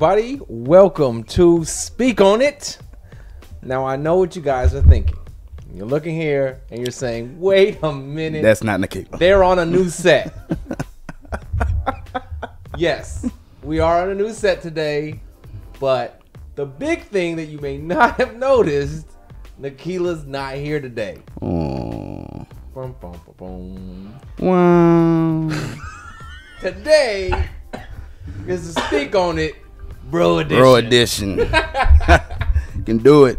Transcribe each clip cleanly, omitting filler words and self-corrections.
everybody. Welcome to Speak On It. Now, I know what you guys are thinking. You're looking here and you're saying, wait a minute. That's not Nikita. They're on a new set. Yes, we are on a new set today, but the big thing that you may not have noticed, Nikila's not here today. Oh. Bum, bum, bum, bum. Wow. Today is the Speak On It Bro Edition. Bro Edition. Can do it.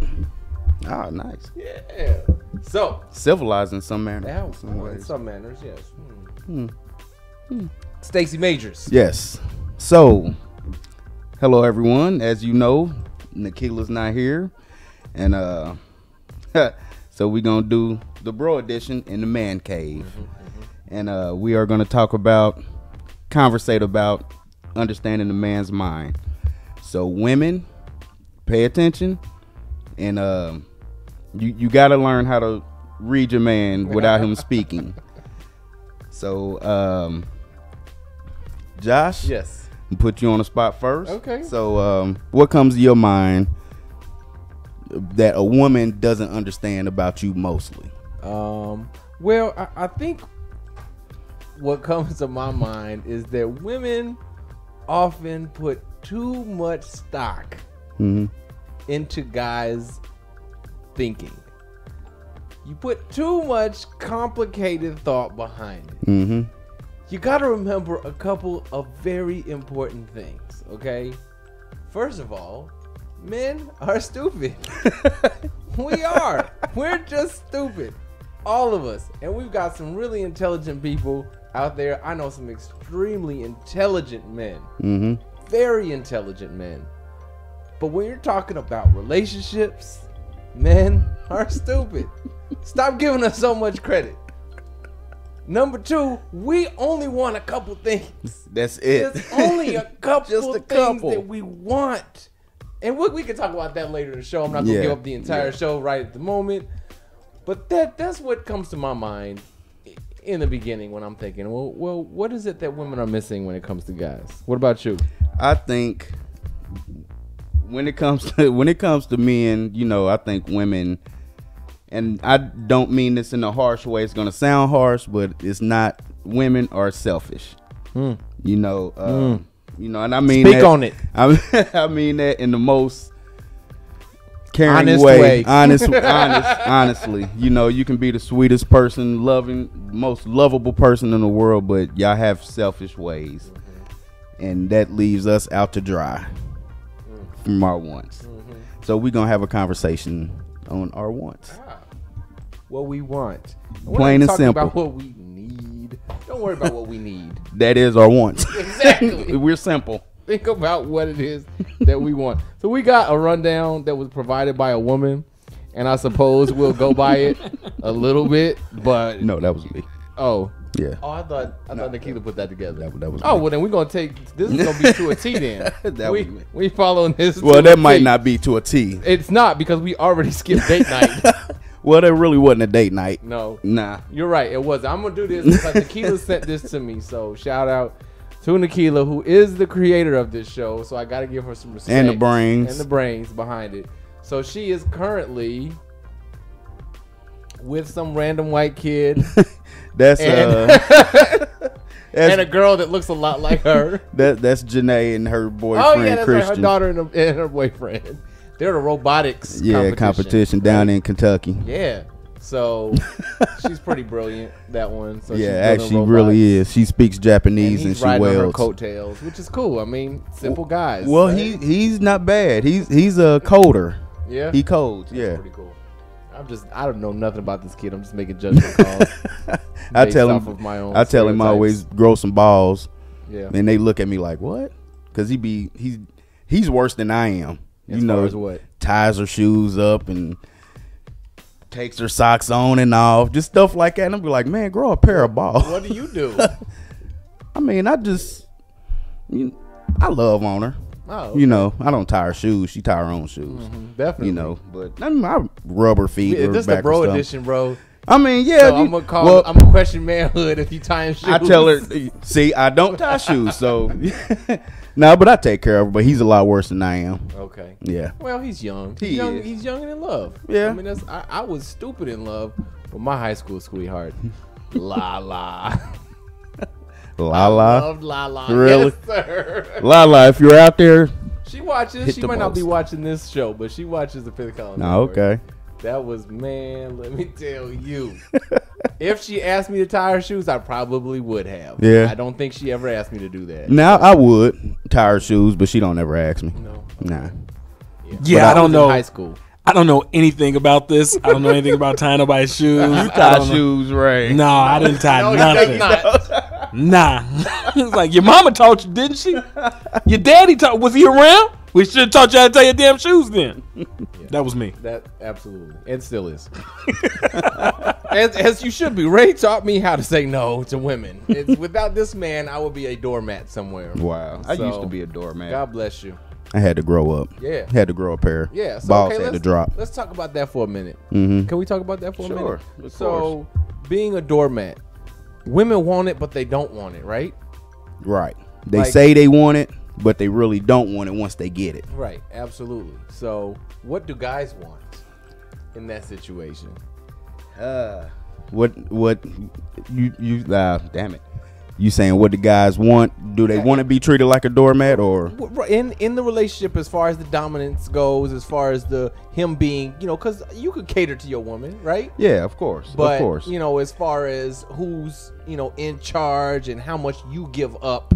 Oh, nice. Yeah. So, civilized in some manner. yeah, in some manners, yes. Stacey Majors. Yes. So, hello everyone. As you know, Nikila's not here, and so we're gonna do the Bro Edition in the man cave, and we are gonna conversate about understanding the man's mind. So, women, pay attention, and you gotta learn how to read your man without him speaking. So, Josh, Yes. I'll put you on the spot first. Okay. So, what comes to your mind that a woman doesn't understand about you mostly? Well, I think what comes to my mind is that women often put too much stock into guys' thinking. You put too much complicated thought behind it. You got to remember a couple of very important things, okay? First of all, men are stupid. We are. We're just stupid. All of us. And we've got some really intelligent people out there. I know some extremely intelligent men. Very intelligent men. But when you're talking about relationships, men are stupid. Stop giving us so much credit. Number two, we only want a couple things. That's it. There's only a couple Just a things couple. that we want. And we can talk about that later in the show. I'm not going to give up the entire show right at the moment. But that's what comes to my mind in the beginning when I'm thinking, well, what is it that women are missing when it comes to guys? What about you? I think when it comes to men, you know, I think women, and I don't mean this in a harsh way. It's gonna sound harsh, but it's not. Women are selfish. You know, you know, and I mean Speak that, on it. I mean that in the most caring Honest way. way. Honestly, you know, you can be the sweetest person, loving, most lovable person in the world, but y'all have selfish ways, and that leaves us out to dry from our wants. So we're gonna have a conversation on our wants. What we want. Plain and simple. About what we need. Don't worry about what we need. That is our wants. Exactly. We're simple. Think about what it is that we want. So we got a rundown that was provided by a woman, and I suppose we'll go by it a little bit, but No, that was me. oh Yeah. oh, I thought Nikita put that together. That was Oh me. well, then we're gonna take this is gonna be to a T then. That was me. We following this. Well, to that a might T. not be to a T. It's not because we already skipped date night. Well, that really wasn't a date night. No, Nah. you're right. It was. I'm gonna do this because Nikita sent this to me. So shout out to Nikila, who is the creator of this show. So I gotta give her some respect. And the brains behind it. So she is currently with some random white kid That's and a girl that looks a lot like her. that's Janae and her boyfriend Oh yeah, that's right. Her Christian. daughter and her boyfriend. They're the robotics. competition down in Kentucky. Yeah. So she's pretty brilliant, that one. So Yeah, she's actually building really robots. is. She speaks Japanese And and he's she riding on her welds. coattails, which is cool. I mean, simple guys. Well, right? he's not bad. He's a coder. Yeah, He codes. That's Yeah. pretty cool. I don't know nothing about this kid. I'm just making judgment calls. I based tell off him. of my own I tell him stereotypes. always grow some balls, Yeah. and they look at me like what? Because he's worse than I am. As you know, far as what? Ties her shoes up and takes her socks on and off, just stuff like that. And I'll be like, man, grow a pair of balls. What do you do? I mean, I love on her. Oh, You know, I don't tie her shoes. She tie her own shoes. definitely. You know, but I mean, I rub her feet. Yeah, her this is back the bro and stuff. edition, bro. I mean, yeah. So I'm gonna question manhood if you tying shoes. I tell her, see, I don't tie shoes, so No, but I take care of him. But he's a lot worse than I am. Okay. Yeah. Well, he's young. He young. is. He's young and in love. Yeah. I mean, I was stupid in love with my high school sweetheart, Lala. Lala. Loved Lala. Really? Yes, sir. Lala, if you're out there. She watches. She might not be watching this show, but she watches the Fifth Column. No, okay. That was, man, let me tell you. If she asked me to tie her shoes, I probably would have. Yeah. I don't think she ever asked me to do that. Now, I would tie her shoes, but she don't ever ask me. No. Nah. Yeah, I don't know. High school. I don't know anything about this. I don't know anything about tying nobody's shoes. You tie shoes, right? No, I didn't tie nothing. Nah. It's like, your mama taught you, didn't she? Your daddy taught. Was he around? We should have taught you how to tie your damn shoes then. Yeah. That was me. That absolutely. It still is. as you should be. Ray taught me how to say no to women. Without this man, I would be a doormat somewhere. Wow. I used to be a doormat. God bless you. I had to grow up. Yeah. Had to grow a pair. Yeah. So, balls okay, had to drop. Let's talk about that for a minute. Mm-hmm. Can we talk about that for a minute? Sure. Of so, being a doormat, women want it, but they don't want it, right? Right. They say they want it, but they really don't want it once they get it. Right. Absolutely. So, what do guys want in that situation? What you damn it. You saying what the guys want? Do they want to be treated like a doormat, or in the relationship, as far as the dominance goes, as far as him being, because you could cater to your woman, right? Yeah, of course. But of course. as far as who's in charge and how much you give up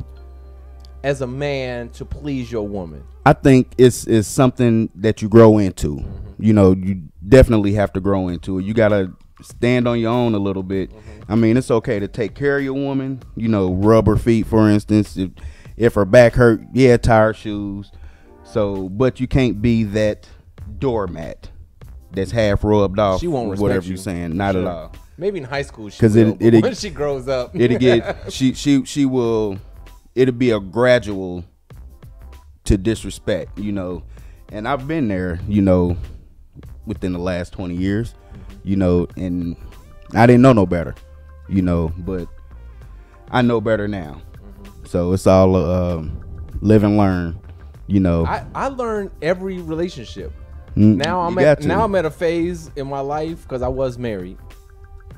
as a man to please your woman, I think it's something that you grow into. Mm-hmm. You definitely have to grow into it. You gotta stand on your own a little bit. Mm-hmm. I mean, it's okay to take care of your woman, rub her feet, for instance. If her back hurt, yeah, tie her shoes. So, but you can't be that doormat that's half rubbed off. She won't respect whatever you. you're saying. Not at all. Maybe in high school, because when she grows up, it'll get she will. It'll be a gradual to disrespect, and I've been there, within the last 20 years, and I didn't know no better. But I know better now. Mm-hmm. So it's all live and learn. I learned every relationship. Now I'm at a phase in my life, because I was married,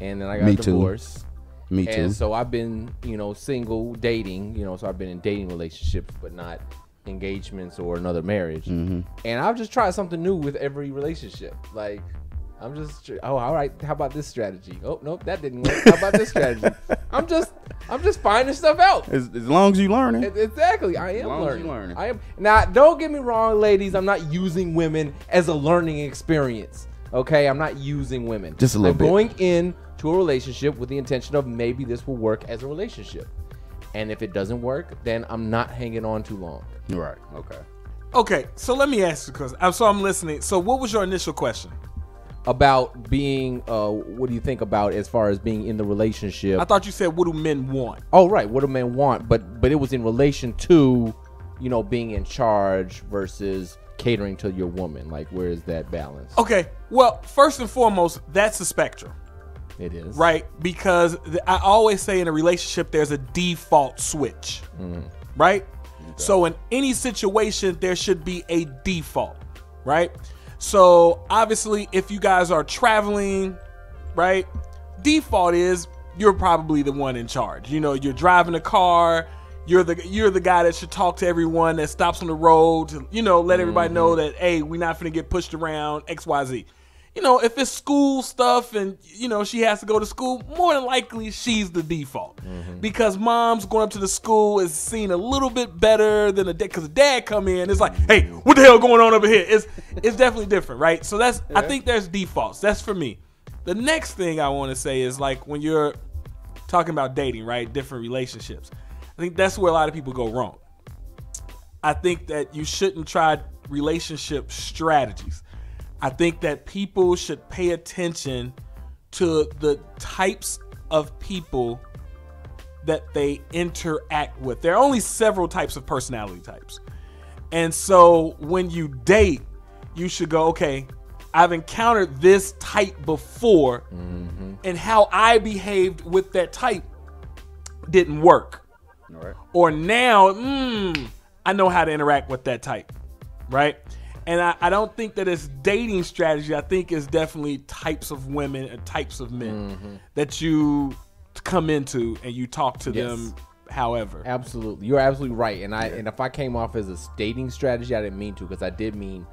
and then I got divorced. Me too. And so I've been, single, dating. So I've been in dating relationships, but not engagements or another marriage. Mm-hmm. And I've just tried something new with every relationship. Like, I'm just, all right, how about this strategy? Oh, nope, that didn't work. How about this strategy? I'm just finding stuff out. As long as you learn it. Exactly. I am learning. I am. Now, don't get me wrong, ladies. I'm not using women as a learning experience. Okay? I'm not using women. Just a little bit. I'm going into a relationship with the intention of maybe this will work as a relationship. And if it doesn't work, then I'm not hanging on too long. Right. Okay. Okay, so let me ask you, because I'm listening. So what was your initial question? About being, what do you think about as far as being in the relationship? I thought you said, what do men want? Oh, right. What do men want? But it was in relation to, being in charge versus catering to your woman. Like, where is that balance? Okay. Well, first and foremost, that's a spectrum. It is. Right? Because I always say in a relationship, there's a default switch. Mm-hmm. Right? Okay. So in any situation, there should be a default. Right? So obviously, if you guys are traveling, right, default is you're probably the one in charge. You're driving a car. You're the guy that should talk to everyone that stops on the road to, let everybody know that, hey, we're not finna get pushed around, XYZ. If it's school stuff and, she has to go to school, more than likely she's the default. Mm-hmm. Because mom's going up to the school is seen a little bit better than because the dad come in. It's like, hey, what the hell going on over here? It's definitely different, right? So I think there's defaults. That's for me. The next thing I want to say is, like, when you're talking about dating, right, different relationships, I think that's where a lot of people go wrong. I think that you shouldn't try relationship strategies. I think that people should pay attention to the types of people that they interact with. There are only several types of personality types. And so when you date, you should go, okay, I've encountered this type before, and how I behaved with that type didn't work. All right. Or now, I know how to interact with that type, right? And I don't think that it's dating strategy. I think it's definitely types of women and types of men that you come into and you talk to them. However, absolutely, you're absolutely right. And if I came off as a dating strategy, I didn't mean to, because I did mean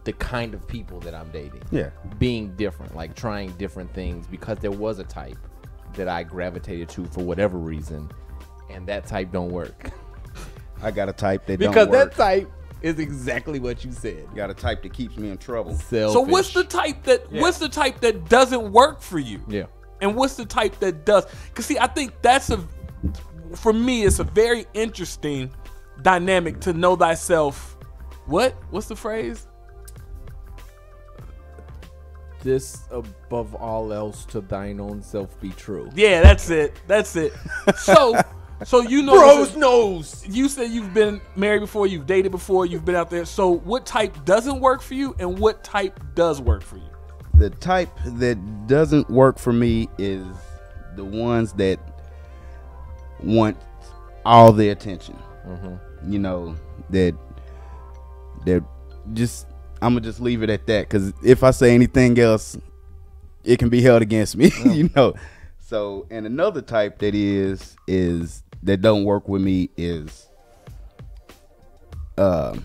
the kind of people that I'm dating. Yeah, being different, like trying different things, because there was a type that I gravitated to for whatever reason, and that type don't work. I got a type that because don't work. That type is exactly what you said. You got a type that keeps me in trouble. Selfish. So what's the type that doesn't work for you? Yeah. And what's the type that does? Because see, I think for me, it's a very interesting dynamic to know thyself. What's the phrase? This above all else to thine own self be true. Yeah, that's it. So you know, bros knows. You said you've been married before, you've dated before, you've been out there. So what type doesn't work for you, and what type does work for you? The type that doesn't work for me is the ones that want all the attention. You know, that just, I'm gonna just leave it at that, because if I say anything else, it can be held against me. You know. So, and another type that is that don't work with me is I'm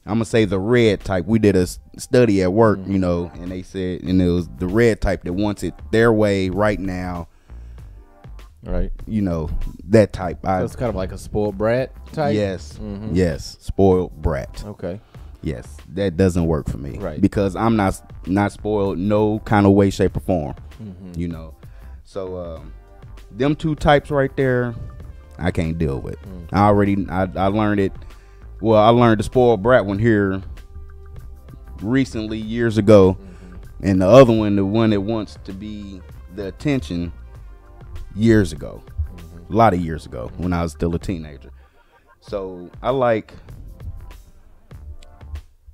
gonna say the red type. We did a study at work, you know, and they said, and it was the red type that wants it their way right now. Right. You know, that type. So it's kind of like a spoiled brat type? Yes. Yes. Spoiled brat. Okay. Yes. That doesn't work for me. Right. Because I'm not spoiled no kind of way, shape, or form. You know. So them two types right there, I can't deal with. I learned it. Well, I learned the spoiled brat one here recently, years ago. And the other one, the one that wants to be the attention, years ago. A lot of years ago, when I was still a teenager. So I like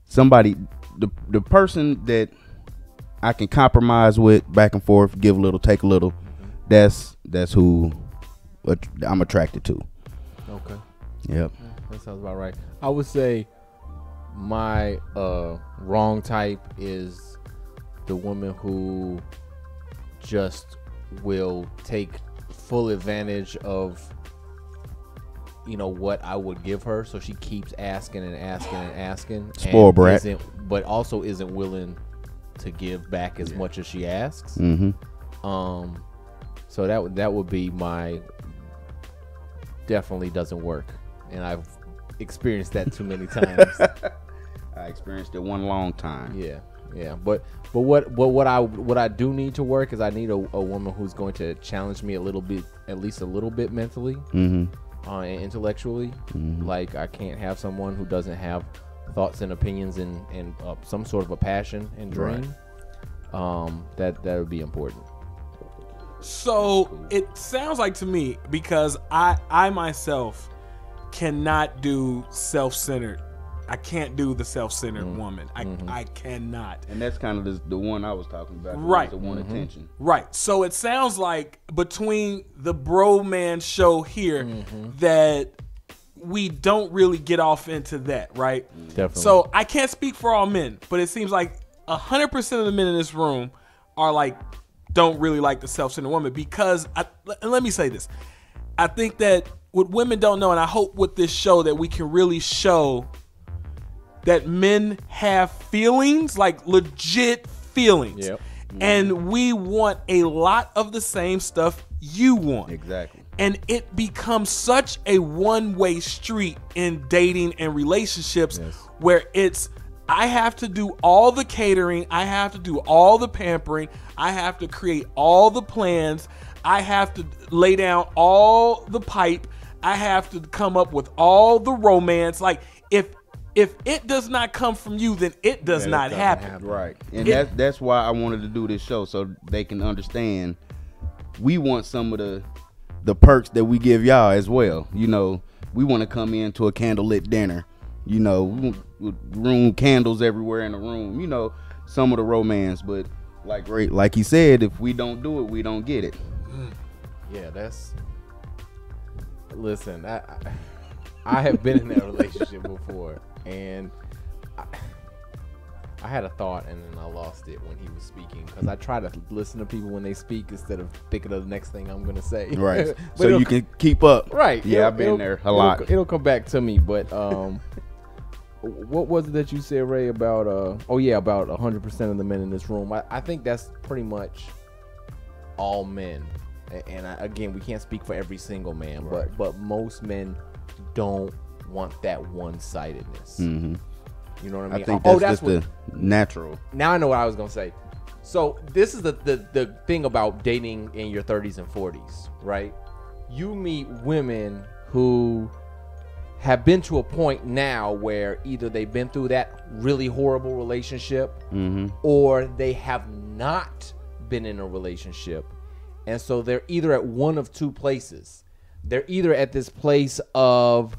somebody, the person that I can compromise with, back and forth, give a little, take a little. That's who I'm attracted to. Okay. Yep. That sounds about right. I would say my wrong type is the woman who just will take full advantage of, you know, what I would give her, so she keeps asking and asking and asking. Spoiled brat. But also isn't willing to give back as much as she asks. So that would be my, definitely doesn't work, and I've experienced that too many times. I experienced it one long time. Yeah. But what I do need to work is I need a woman who's going to challenge me a little bit, at least a little bit mentally, and intellectually. Like, I can't have someone who doesn't have thoughts and opinions and some sort of a passion and dream. That would be important. So it sounds like to me, because I myself cannot do self-centered. I can't do the self-centered woman. I cannot. And that's kind of the one I was talking about. Right. The one attention. Right. So it sounds like between the bro man show here that we don't really get off into that, right? Definitely. So I can't speak for all men, but it seems like 100% of the men in this room are like, don't really like the self-centered woman, because let me say this. I think that what women don't know, and I hope with this show that we can really show that men have feelings, like legit feelings. And we want a lot of the same stuff you want. Exactly. And it becomes such a one-way street in dating and relationships, where it's, I have to do all the catering, I have to do all the pampering, I have to create all the plans, I have to lay down all the pipe, I have to come up with all the romance. Like, if it does not come from you, then it does not happen. Right. And that's why I wanted to do this show, so they can understand we want some of the perks that we give y'all as well. You know, we want to come into a candlelit dinner. You know, room candles everywhere in the room. You know, some of the romance, but like he said, if we don't do it, we don't get it. Yeah, that's. Listen, I have been in that relationship before, and I had a thought and then I lost it when he was speaking because I try to listen to people when they speak instead of thinking of the next thing I'm gonna say. Right. So you can keep up. Right. Yeah, I've been there a lot. It'll come back to me, but what was it that you said, Ray, about about 100% of the men in this room? I think that's pretty much all men. And again, we can't speak for every single man, right. but most men don't want that one-sidedness. Mm-hmm. You know what I mean? I think that's just the natural. Now I know what I was gonna say. So this is the thing about dating in your 30s and 40s, right? You meet women who have been to a point now where either they've been through that really horrible relationship, or they have not been in a relationship, and so they're either at one of two places. They're either at this place of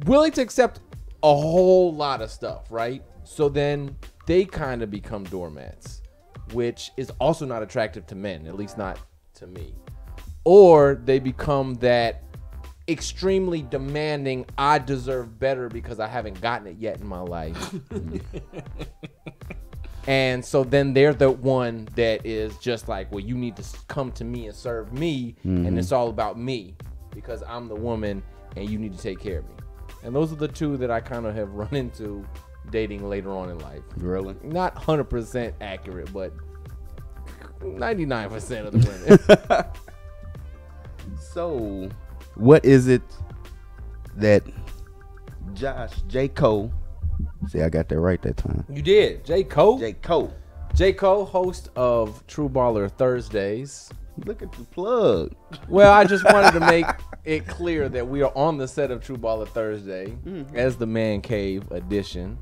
willing to accept a whole lot of stuff, right? So then they kind of become doormats, which is also not attractive to men, at least not to me. Or they become that extremely demanding, I deserve better because I haven't gotten it yet in my life. And so then they're the one that is just like, well, you need to come to me and serve me, and it's all about me because I'm the woman and you need to take care of me. And those are the two that I kind of have run into dating later on in life. Really? Not 100% accurate, but 99% of the women. So, what is it that J. Cole, see, I got that right that time. You did. J. Cole? J. Cole. J. Cole, host of True Baller Thursdays. Look at the plug. Well, I just wanted to make it clear that we are on the set of True Baller Thursday as the Man Cave edition.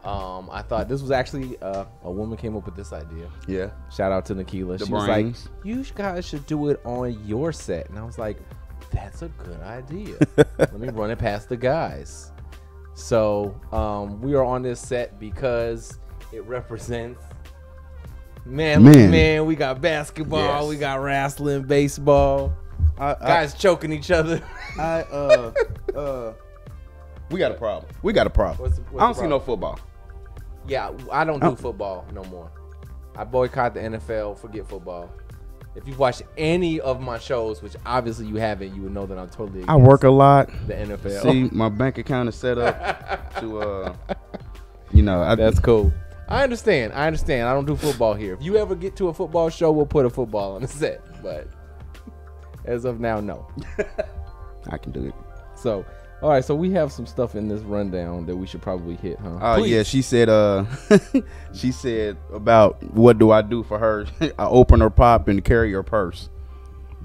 I thought this was actually a woman came up with this idea. Yeah. Shout out to Nikila. She was like, you guys should do it on your set. And I was like, that's a good idea. Let me run it past the guys. So we are on this set because it represents man. We got basketball, yes. we got wrestling, baseball. Guys choking each other. We got a problem. What's I don't see no football. Yeah, I don't do football no more. I boycott the NFL, forget football. If you've watched any of my shows, which obviously you haven't, you would know that I'm totally against I work a lot. The NFL. See, my bank account is set up to, That's cool. I understand. I don't do football here. If you ever get to a football show, we'll put a football on the set. But as of now, no. I can do it. So, all right. So we have some stuff in this rundown that we should probably hit, huh? Oh yeah, she said. She said about what do I do for her? I open her pop and carry her purse.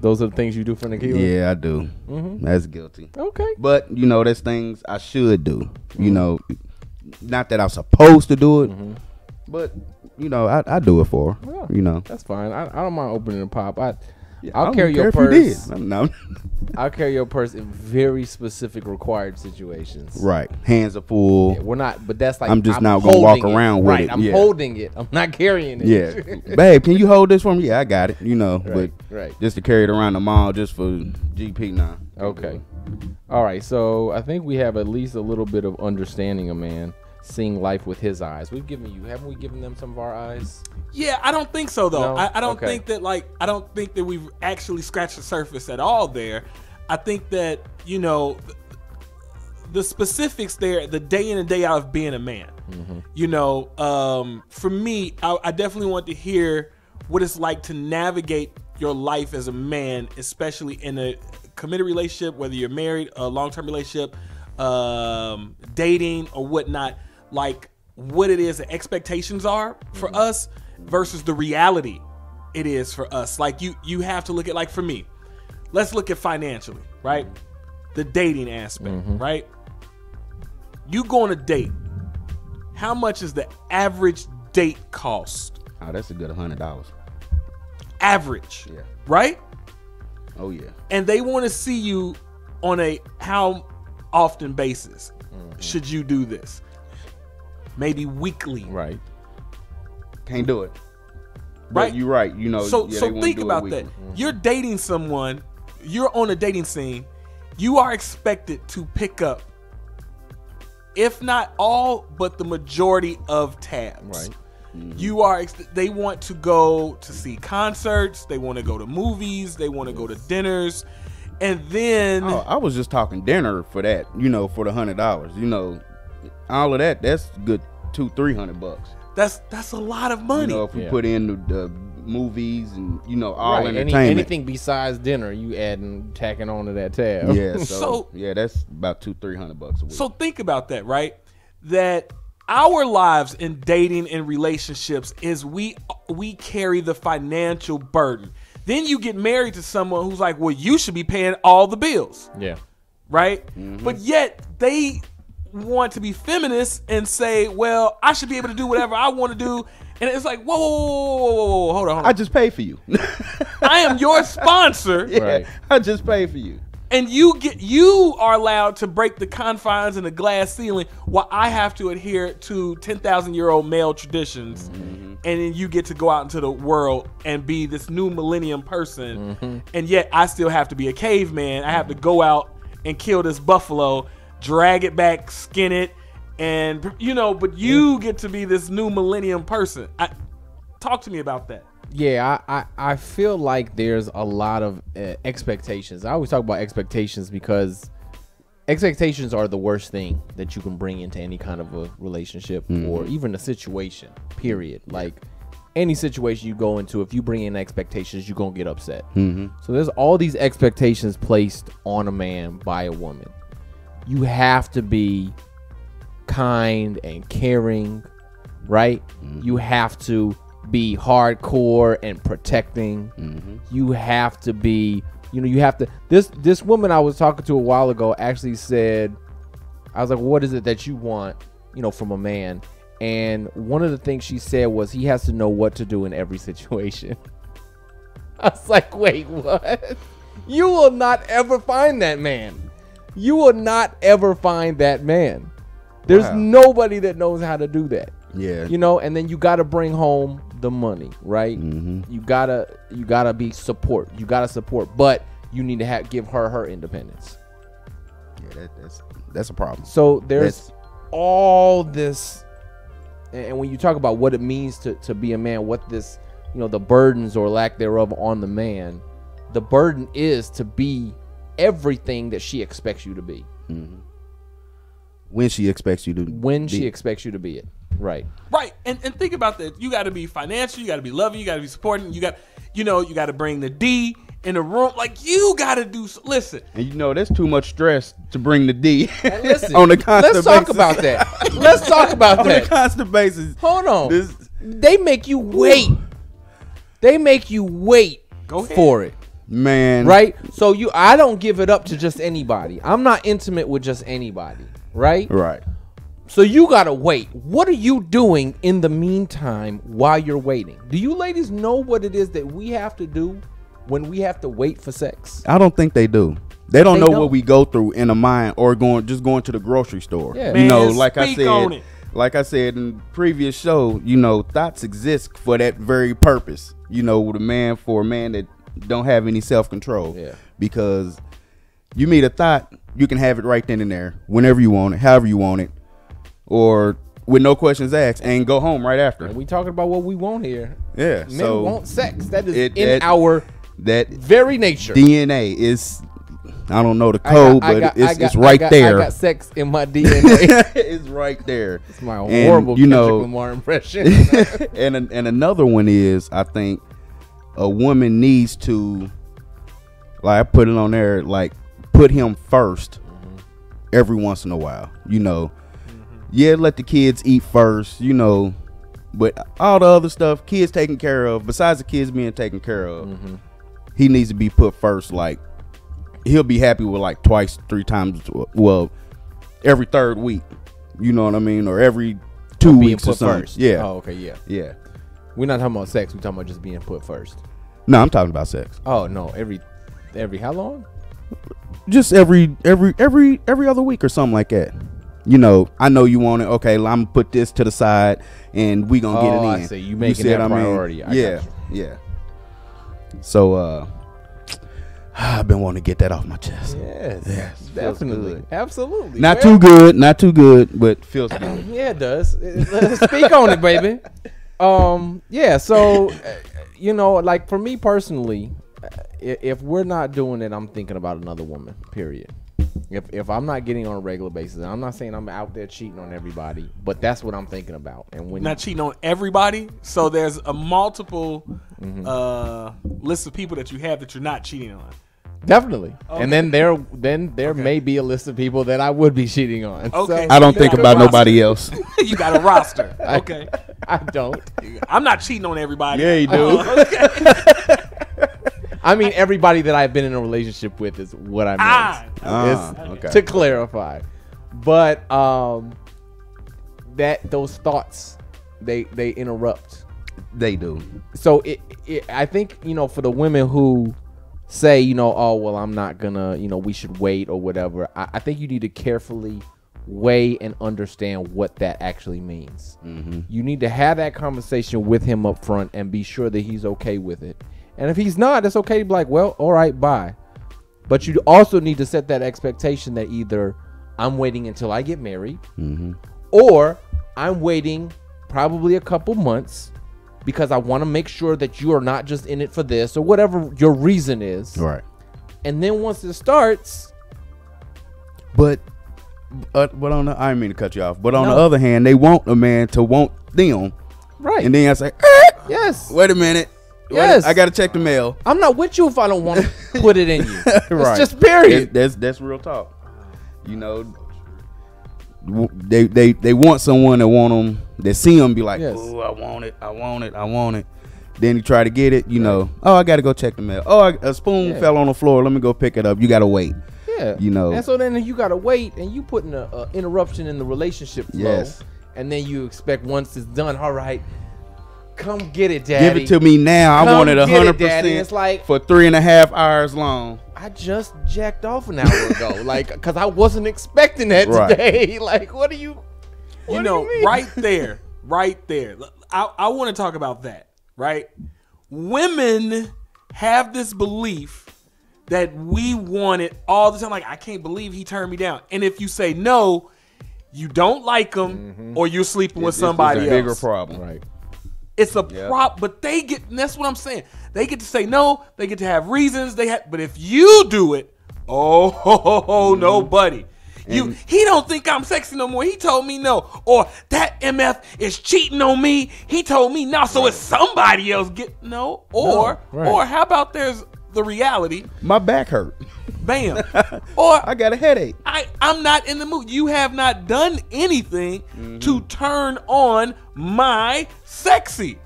Those are the things you do for Nikila? Yeah, I do. That's guilty. Okay. But there's things I should do. Not that I'm supposed to do it, but I do it for her. Yeah, that's fine. I don't mind opening a pop. I'll carry your purse. No. I'll carry your purse in very specific required situations. Right. Hands are full. Yeah, we're not, but that's like I'm just not gonna walk around with it. I'm holding it. I'm not carrying it. Yeah. Babe, can you hold this for me? Yeah, I got it. Right. Just to carry it around the mall just for GP now. Okay. All right. So I think we have at least a little bit of understanding of man seeing life with his eyes. Haven't we given them some of our eyes? Yeah, I don't think so though. No? I don't think that I don't think that we've actually scratched the surface at all there. I think that, the specifics there, the day in and day out of being a man. For me, I definitely want to hear what it's like to navigate your life as a man, especially in a committed relationship, whether you're married, a long-term relationship, dating or whatnot, like what it is the expectations are for us versus the reality it is for us. Like you have to look at, like for me, let's look at financially, right? The dating aspect, right? You go on a date, how much is the average date cost? Oh, that's a good $100. Average, yeah, right? Oh yeah. And they want to see you on a how often basis should you do this? Maybe weekly, right? Can't do it, right? But you're right. So think about that. You're dating someone. You're on a dating scene, you are expected to pick up, if not all, but the majority of tabs. Right. They want to go to see concerts, they want to go to movies, they want to go to dinners, and then I was just talking dinner for that, for the $100. All of that's good $200-300. That's a lot of money. If we put in the movies and all Right. entertainment, Anything besides dinner, you tacking onto that tab. Yeah, so that's about $200-300 a week. So think about that, right? That our lives in dating and relationships is we carry the financial burden. Then you get married to someone who's like, well, you should be paying all the bills. Yeah. Right? But yet they want to be feminists and say, well, I should be able to do whatever I want to do. And it's like, whoa, hold on. I just pay for you. I am your sponsor. Yeah, Right. I just pay for you. And you are allowed to break the confines and the glass ceiling while I have to adhere to 10,000-year-old male traditions. And then you get to go out into the world and be this new millennium person. And yet I still have to be a caveman. I have to go out and kill this buffalo, drag it back, skin it, and but you get to be this new millennium person. Talk to me about that. Yeah, I feel like there's a lot of expectations. I always talk about expectations because expectations are the worst thing that you can bring into any kind of a relationship or even a situation, period. Like any situation you go into, if you bring in expectations, you're going to get upset. So there's all these expectations placed on a man by a woman. You have to be kind and caring, right? You have to be hardcore and protecting. You have to be, you have to. This woman I was talking to a while ago actually said, I was like, what is it that you want, from a man? And one of the things she said was he has to know what to do in every situation. I was like, wait, what? You will not ever find that man. You will not ever find that man. There's nobody that knows how to do that. Yeah. And then you got to bring home the money, right? You gotta be support. You gotta support, but you need to give her independence. Yeah, that's a problem. So there's all this, and when you talk about what it means to be a man, what this, the burdens or lack thereof on the man, the burden is to be everything that she expects you to be. When she expects you to she expects you to be it. Right. And think about that. You got to be financial, you got to be loving, you got to be supporting, you got to bring the D in the room. Like, you got to do, listen. And there's too much stress to bring the D listen, on a constant basis. Let's talk about that. Let's talk about on that. a constant basis. Hold on. They make you wait. They make you wait for it. Man. Right? So I don't give it up to just anybody. I'm not intimate with just anybody. Right? Right. So you gotta wait. What are you doing in the meantime while you're waiting? Do you ladies know what it is that we have to do when we have to wait for sex? I don't think they do. They don't know what we go through in a mind, or going to the grocery store. Yeah. Man, like I said in previous show, thoughts exist for that very purpose. With for a man that don't have any self-control. Yeah. Because you meet a thought, you can have it right then and there, whenever you want it, however you want it, or with no questions asked, and go home right after. And we talking about what we want here. Yeah. Men want sex. That is our that very nature. DNA is, I don't know the code, but it's right there. I got sex in my DNA. It's right there. It's my horrible Kendrick Lamar impression. and another one is, I think a woman needs to, like, I put it on there, like, put him first every once in a while. Yeah, let the kids eat first, but all the other stuff, kids taken care of, besides the kids being taken care of, he needs to be put first. Like, he'll be happy with like twice, 3 times, well, every 3rd week, you know what I mean? Or every 2 weeks or something. First. Yeah. Oh, okay, yeah. Yeah. We're not talking about sex, we're talking about just being put first. No, I'm talking about sex. Oh, no, every how long? Just every other week or something like that. I know you want it. Okay, I'm gonna put this to the side, and we gonna get it in. I see. You making that priority. Yeah. So, I've been wanting to get that off my chest. Yes, definitely, absolutely. Not too good, but feels good. Yeah, it does. Let's speak on it, baby. Yeah. So, like for me personally, if we're not doing it, I'm thinking about another woman. Period. If I'm not getting on a regular basis, and I'm not saying I'm out there cheating on everybody, but that's what I'm thinking about. And when not cheating on everybody, so there's a multiple list of people that you have that you're not cheating on. Definitely. Okay. And then there may be a list of people that I would be cheating on. Okay. So I don't think about nobody else. You got a roster. Okay. I don't. I'm not cheating on everybody. Yeah, you do. Okay. I mean, everybody that I've been in a relationship with is what I meant. Okay. To clarify. But those thoughts, they interrupt. They do. So I think, for the women who say, oh, well, I'm not gonna, we should wait or whatever. I think you need to carefully weigh and understand what that actually means. Mm-hmm. You need to have that conversation with him up front and be sure that he's okay with it. And if he's not, it's okay to be like, well, all right, bye. But you also need to set that expectation that either I'm waiting until I get married, or I'm waiting probably a couple months because I want to make sure that you are not just in it for this or whatever your reason is. Right. And then once it starts. But I didn't mean to cut you off. But on the other hand, they want a man to want them. Right. And then I say, yes. Wait a minute. Yes. I got to check the mail. I'm not with you if I don't want to put it in you. Right. It's just period. That's real talk. They want someone that want them, that see them be like, oh, I want it. Then you try to get it, oh, I got to go check the mail. Oh, a spoon fell on the floor. Let me go pick it up. You got to wait. Yeah. And so then you got to wait, and you putting an interruption in the relationship flow. Yes. And then you expect once it's done, all right, come get it, daddy. Give it to me now. I want it 100%. It's like for 3.5 hours long. I just jacked off an hour ago, because I wasn't expecting that today. Like, what do you mean? right there. I want to talk about that, right? Women have this belief that we want it all the time. Like, I can't believe he turned me down. And if you say no, you don't like him, or you're sleeping with somebody else. It's a bigger problem, right? It's a problem, but they get, and that's what I'm saying. They get to say no, they get to have reasons, but if you do it, no, buddy. He don't think I'm sexy no more. He told me no. Or that MF is cheating on me. He told me no, so it's somebody else no. Or how about there's the reality. My back hurt. Bam. Or I got a headache. I'm not in the mood. You have not done anything to turn on my sexy.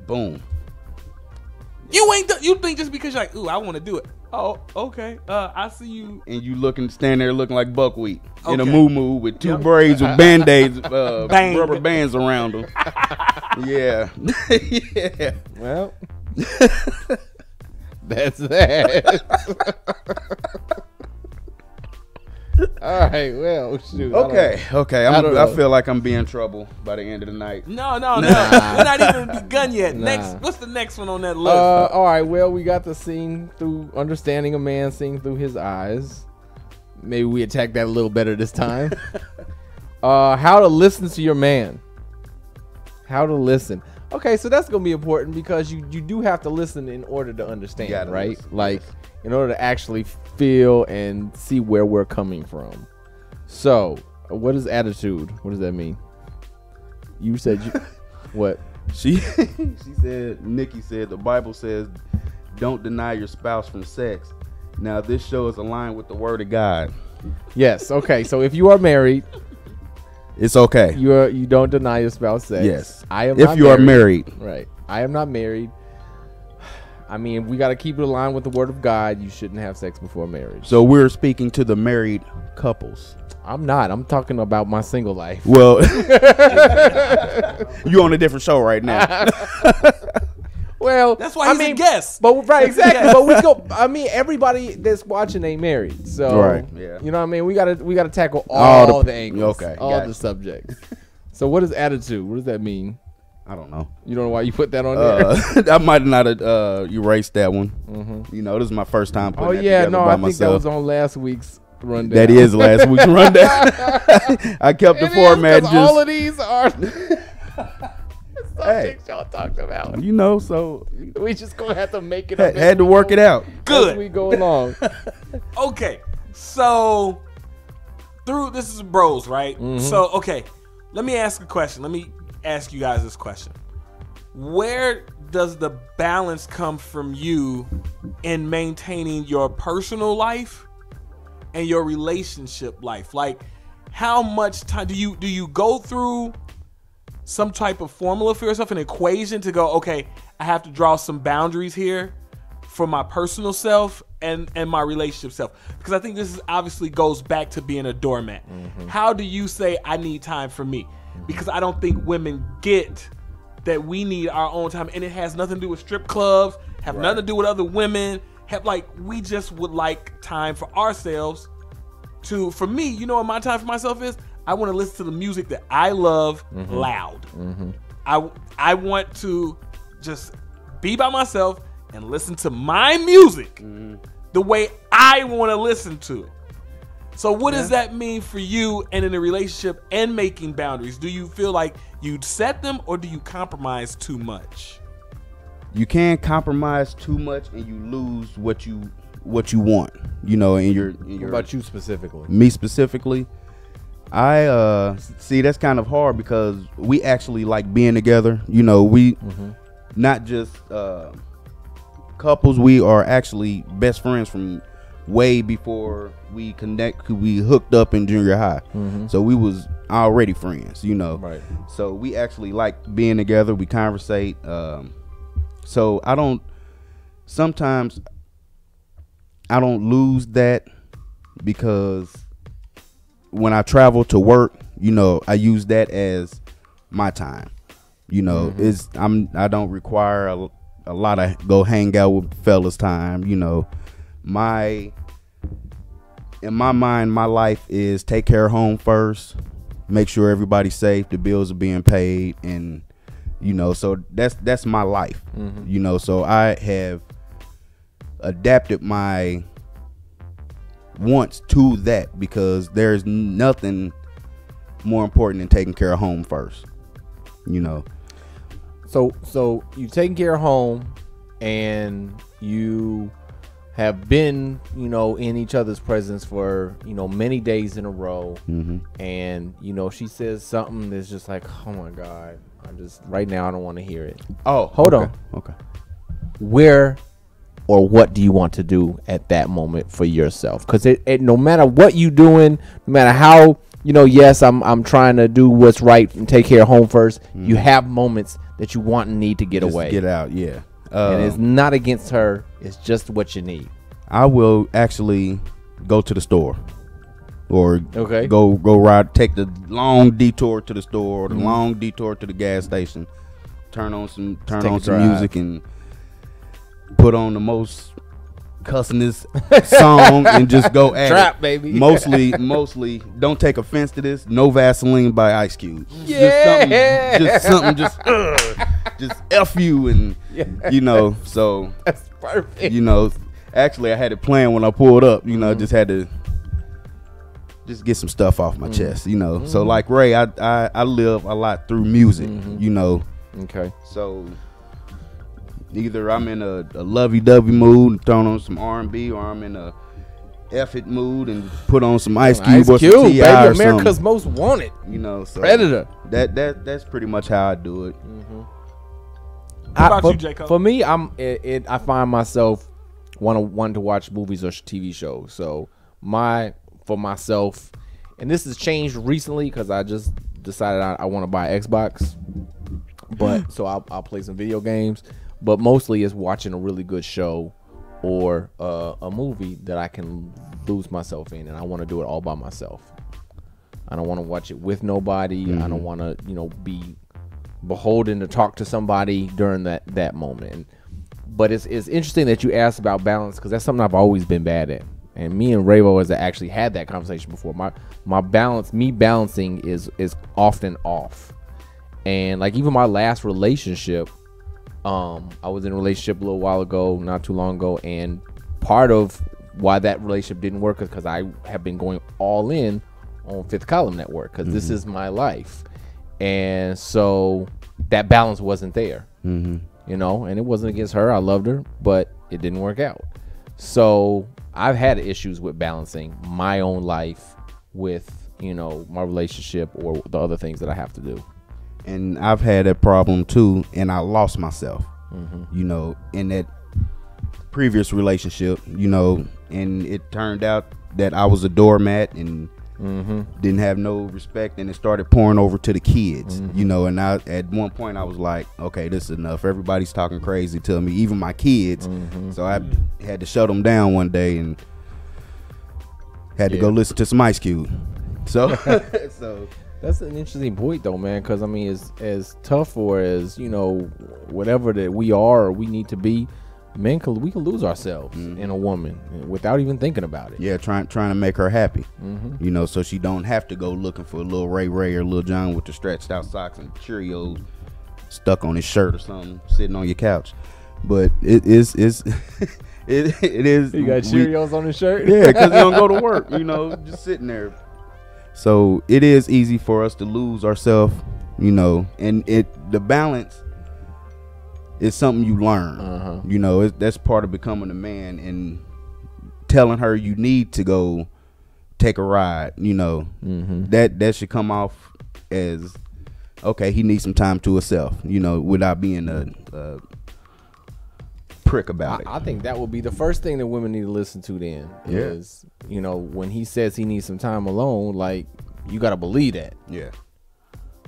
Boom. You ain't. You think just because you're like, ooh, I want to do it. Oh, okay. I see you. And you stand there looking like buckwheat in a moo-moo with two braids with band-aids, rubber bands around them. Yeah. Yeah. Well. That's that. All right. Well, shoot. Okay. I feel like I'm being in trouble by the end of the night. No. We're not even begun yet. Next, what's the next one on that list? All right. Well, we got the scene through understanding a man, seeing through his eyes. Maybe we attack that a little better this time. How to listen to your man. How to listen. Okay, so that's gonna be important because you do have to listen in order to understand, right? Listen. Like in order to actually feel and see where we're coming from. So, what is attitude? What does that mean? You said what? She said. Nikki said the Bible says, "Don't deny your spouse from sex." Now this show is aligned with the Word of God. Yes. Okay. So if you are married, it's okay. You don't deny your spouse sex. Yes. I am. If you are married, right? I am not married. I mean, we got to keep it aligned with the Word of God. You shouldn't have sex before marriage. So we're speaking to the married couples. I'm not. I'm talking about my single life. Well, you're on a different show right now. Well, that's why he's a guest. But right, exactly. But we go. I mean, everybody that's watching ain't married, so yeah. You know what I mean. We gotta tackle all the angles, okay, all the subjects. So, what is attitude? What does that mean? I don't know. You don't know why you put that on there? I might not have erased that one. You know, this is my first time putting that together by I think myself. that was on last week's rundown. That is last week's rundown. I kept the format just. All of these are subjects y'all talked about. You know, so we just gonna have to make it up. Had to work it out. Good. As we go along. Okay, so this is bros, right? So okay, let me ask a question. Let me ask you guys this question. Where does the balance come from you in maintaining your personal life and your relationship life? Like, how much time do you go through some type of formula for yourself, an equation to go, okay, I have to draw some boundaries here for my personal self and my relationship self? Because I think this is obviously goes back to being a doormat. How do you say I need time for me? Because I don't think women get that we need our own time, and it has nothing to do with strip clubs, have nothing to do with other women. We just would like time for ourselves. For me, you know what my time for myself is? I want to listen to the music that I love loud. I want to just be by myself and listen to my music the way I want to listen to it. So what does that mean for you and in a relationship and making boundaries? Do you feel like you'd set them, or do you compromise too much? You can't compromise too much and you lose what you want, you know, in your What about you specifically? Me specifically, I see that's kind of hard because we actually like being together. You know, we not just couples, we are actually best friends from way before we hooked up in junior high. So we was already friends, you know. Right. So we actually like being together, we conversate. So sometimes I don't lose that because when I travel to work, you know, I use that as my time. You know, I don't require a lot of go hang out with fellas time. You know, in my mind, my life is take care of home first, make sure everybody's safe, the bills are being paid, and you know, so that's my life. You know, so I have adapted my wants to that because there's nothing more important than taking care of home first. You know. So you taking care of home, and you have been, you know, in each other's presence for, you know, many days in a row. And, you know, she says something that's just like, oh my God, right now I don't want to hear it. Oh, hold on. Okay. Where or what do you want to do at that moment for yourself? Because it no matter what you doing, no matter how, you know, yes, I'm trying to do what's right and take care of home first. You have moments that you want and need to get away. Get out, yeah. And it's not against her. It's just what you need. I will actually go to the store, or go ride, take the long detour to the store, or the long detour to the gas station. Turn on some music and put on the most cussingest song and just go at Trap, it. baby. Mostly. Don't take offense to this. No Vaseline by Ice Cube. Yeah. Just F you and you know. So that's perfect. You know, actually I had it planned when I pulled up. You know, just had to get some stuff off my chest. You know, so like Ray, I live a lot through music. You know. Okay. So either I'm in a lovey-dovey mood and throwing on some R&B, or I'm in a F-it mood and put on some Ice Cube or some T.I. baby, or America's something. Most Wanted. You know, so Predator. That's pretty much how I do it. How about you, J. For me, I find myself wanting to watch movies or TV shows. So for myself, and this has changed recently because I just decided I want to buy Xbox. But so I'll play some video games. But mostly it's watching a really good show or a movie that I can lose myself in, and I want to do it all by myself. I don't want to watch it with nobody. I don't want to, you know, be beholden to talk to somebody during that moment. But it's interesting that you asked about balance, because that's something I've always been bad at. And me and Ravo has actually had that conversation before. My balancing is often off. And like even my last relationship, I was in a relationship a little while ago, not too long ago, and part of why that relationship didn't work is because I have been going all in on Fifth Column Network because this is my life, and so that balance wasn't there. You know, and it wasn't against her. I loved her, but it didn't work out. So I've had issues with balancing my own life with, you know, my relationship or the other things that I have to do. And I've had that problem too, and I lost myself, you know, in that previous relationship, you know, and it turned out that I was a doormat and didn't have no respect, and it started pouring over to the kids, you know, and I, at one point I was like, okay, this is enough. Everybody's talking crazy to me, even my kids. So I had to shut them down one day and had to go listen to some Ice Cube. So, so that's an interesting point though, man, because I mean, as tough or as, you know, whatever that we are or we need to be, we can lose ourselves in a woman without even thinking about it. Yeah, trying to make her happy, you know, so she don't have to go looking for a little Ray or Lil Jon with the stretched out socks and Cheerios stuck on his shirt or something, sitting on your couch. But it is it is. You got Cheerios on his shirt? Yeah, because he don't go to work, you know, just sitting there. So it is easy for us to lose ourselves, you know, and the balance is something you learn. You know, that's part of becoming a man, and telling her you need to go take a ride, you know, that should come off as, okay, he needs some time to himself, you know, without being a prick about it. I think that would be the first thing that women need to listen to then is, you know, when he says he needs some time alone, like, you got to believe that. Yeah.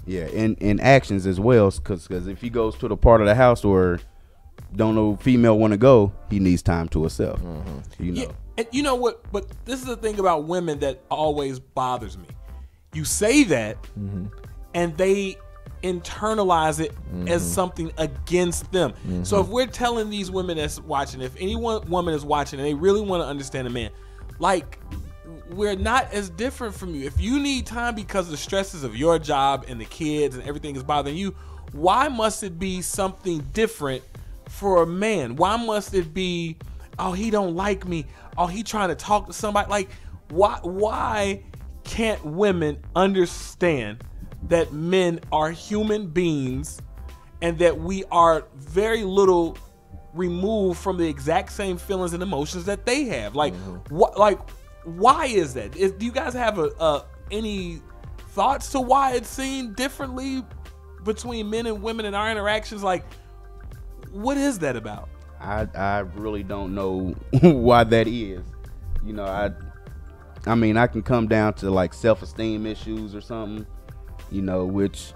Yeah, and actions as well, because if he goes to the part of the house where don't know female want to go, he needs time to himself. You know. Yeah, and you know what? But this is the thing about women that always bothers me. You say that, and they internalize it as something against them. So if we're telling these women that's watching, if any woman is watching and they really want to understand a man, like, we're not as different from you. If you need time because of the stresses of your job and the kids and everything is bothering you, why must it be something different for a man? Why must it be, oh, he don't like me, oh, he trying to talk to somebody? Like, why can't women understand that men are human beings and that we are very little removed from the exact same feelings and emotions that they have? Like, why is that? Do you guys have any thoughts to why it's seen differently between men and women in our interactions? Like, what is that about? I really don't know why that is. You know, I mean, I can come down to like self-esteem issues or something, you know, which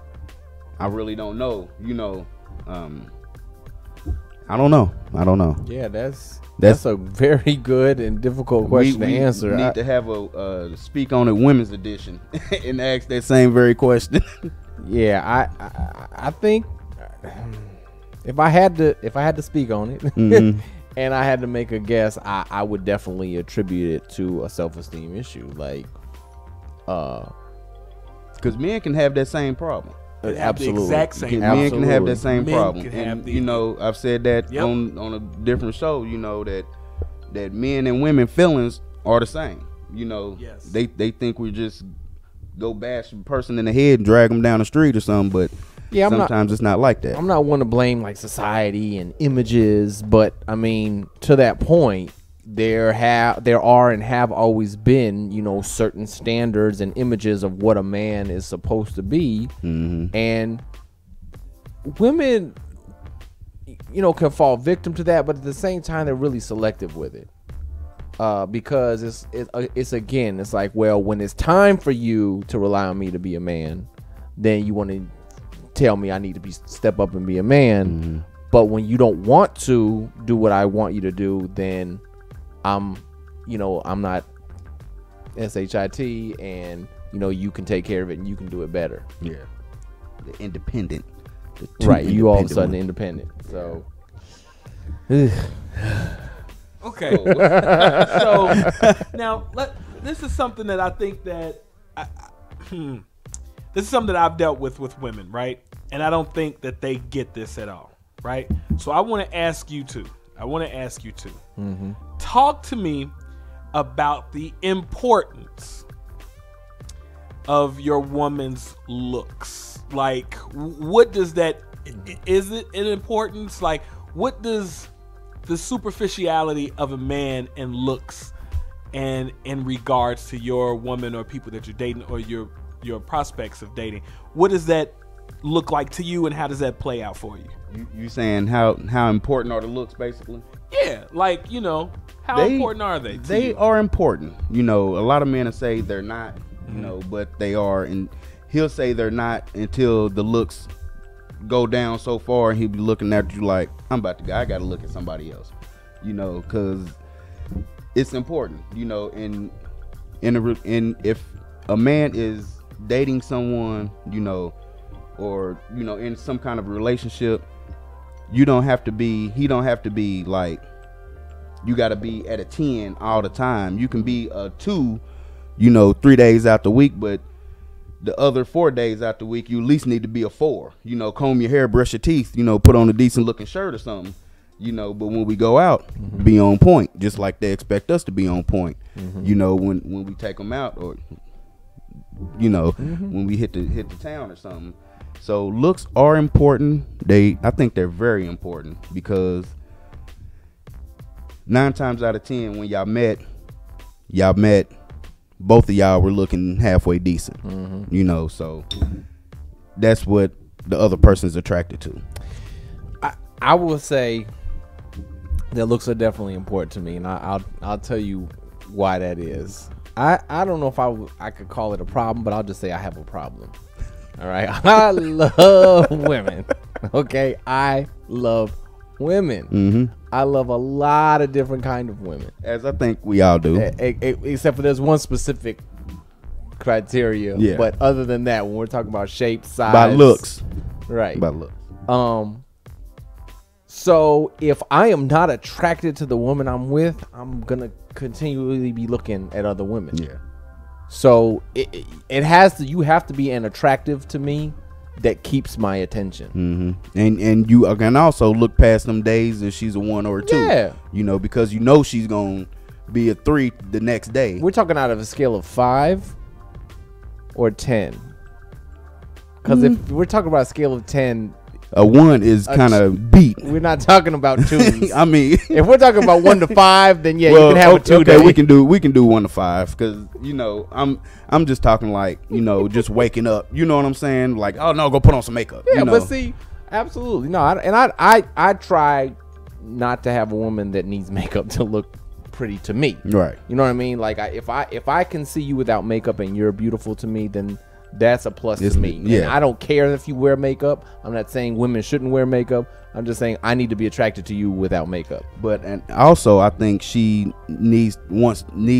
I really don't know. You know, I don't know. Yeah, that's a very good and difficult question to answer. We need to have a Speak On It Women's Edition and ask that same very question. Yeah, I think if I had to speak on it and I had to make a guess, I would definitely attribute it to a self-esteem issue. Like, because men can have that same problem. Absolutely, the exact same. Men can have that same Men problem, can have and you know, I've said that on a different show. You know that men and women feelings are the same. You know, they think we just go bash a person in the head and drag them down the street or something, but sometimes it's not like that. I'm not one to blame like society and images, but I mean, to that point, there are and have always been, you know, certain standards and images of what a man is supposed to be, and women, you know, can fall victim to that, but at the same time, they're really selective with it, because it's again, it's like, well, when it's time for you to rely on me to be a man, then you want to tell me I need to step up and be a man, but when you don't want to do what I want you to do, then I'm not SHIT, and you know, you can take care of it and you can do it better. Yeah, the independent, right? You all of a sudden independent. So, okay. So now this is something that I think that this is something that I've dealt with women, right? and I don't think that they get this at all, right? So I want to ask you two. Talk to me about the importance of your woman's looks. Like, what does that, is it an importance? Like, what does the superficiality of a man and looks and in regards to your woman or people that you're dating or your prospects of dating, what does that look like to you, and how does that play out for you? You saying how important are the looks, basically? Yeah, like, how important are they? They are important. A lot of men will say they're not, but they are, and he'll say they're not until the looks go down so far, and he'll be looking at you like, I got to look at somebody else, because it's important, and if a man is dating someone, or in some kind of relationship, he don't have to be like, you got to be at a 10 all the time. You can be a 2, 3 days out the week, but the other 4 days out the week, you at least need to be a 4. Comb your hair, brush your teeth, put on a decent looking shirt or something. But when we go out, be on point, just like they expect us to be on point. When we take them out, or when we hit the town or something. So looks are important. I think they're very important, because 9 times out of 10, when y'all met, both of y'all were looking halfway decent. So that's what the other person's attracted to. I will say that looks are definitely important to me, and I'll tell you why that is. I don't know if I could call it a problem, but I'll just say I have a problem. All right, I love women. Okay, I love women. I love a lot of different kind of women, as I think we all do, except for there's one specific criteria. Yeah. But other than that, when we're talking about shape, size, by looks, right? By looks. So if I am not attracted to the woman I'm with, I'm gonna continually be looking at other women. Yeah. So it has to. You have to be an attractive to me that keeps my attention. And you can also look past them days if she's a 1 or a 2. Yeah. Because she's gonna be a 3 the next day. We're talking out of a scale of 5 or 10. Because if we're talking about a scale of 10, a 1 is kind of beat. We're not talking about 2s. I mean, if we're talking about 1 to 5, then yeah, you can have a 2. Okay, we can do 1 to 5, because I'm just talking like just waking up. You know what I'm saying? Like, oh no, go put on some makeup. Yeah, but see, absolutely no. I try not to have a woman that needs makeup to look pretty to me. Right. You know what I mean? Like, if I can see you without makeup and you're beautiful to me, then that's a plus to me. Yeah. And I don't care if you wear makeup. I'm not saying women shouldn't wear makeup. I'm just saying I need to be attracted to you without makeup. But and also I think she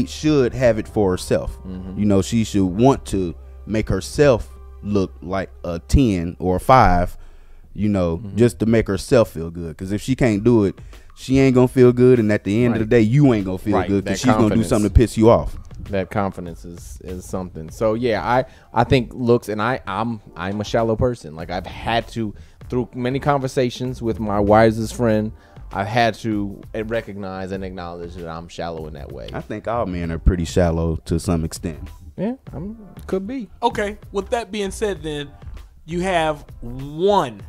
should have it for herself. She should want to make herself look like a 10 or a 5, just to make herself feel good. Because if she can't do it, she ain't gonna feel good, and at the end of the day, you ain't gonna feel good, because she's gonna do something to piss you off. That confidence is something. So yeah, I think looks, and I'm a shallow person. Like, I've had to, through many conversations with my wisest friend, I've had to recognize and acknowledge that I'm shallow in that way. I think all men are pretty shallow to some extent. Yeah, could be. Okay, with that being said, then you have one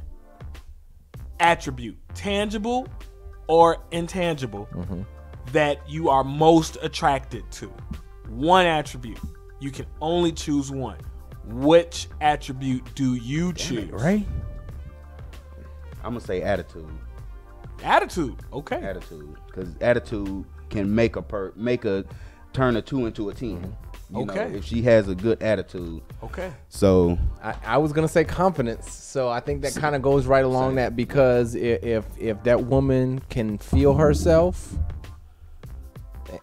attribute, tangible or intangible, that you are most attracted to. One attribute. You can only choose one. Which attribute do you choose? Right? I'm gonna say attitude. Attitude. Okay. Attitude, because attitude can make turn a 2 into a 10. If she has a good attitude. Okay. So I was gonna say confidence. So I think that kind of goes right along that, because if that woman can feel herself,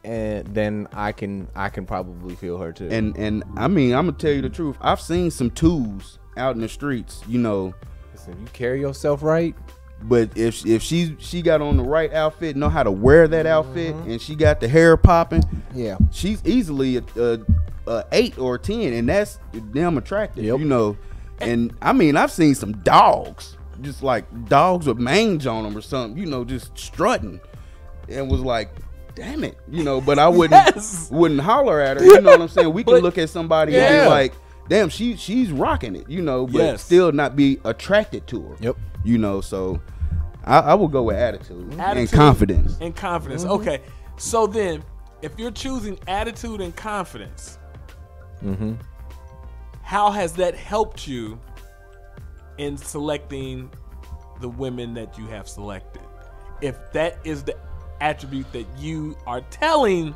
and then I can probably feel her too. And I mean, I'm gonna tell you the truth. I've seen some 2s out in the streets. Listen, you carry yourself right. But if she got on the right outfit, know how to wear that outfit, and she got the hair popping, yeah, she's easily a 8 or a 10, and that's damn attractive. And I mean, I've seen some dogs, just like dogs with mange on them or something, you know, just strutting, and was like, damn it, you know. But I wouldn't holler at her. You know what I'm saying? We can look at somebody and be like, damn, she's rocking it, you know, but still not be attracted to her. Yep. You know, so I will go with attitude and confidence. And confidence. Okay. So then, if you're choosing attitude and confidence, how has that helped you in selecting the women that you have selected? If that is the attribute that you are telling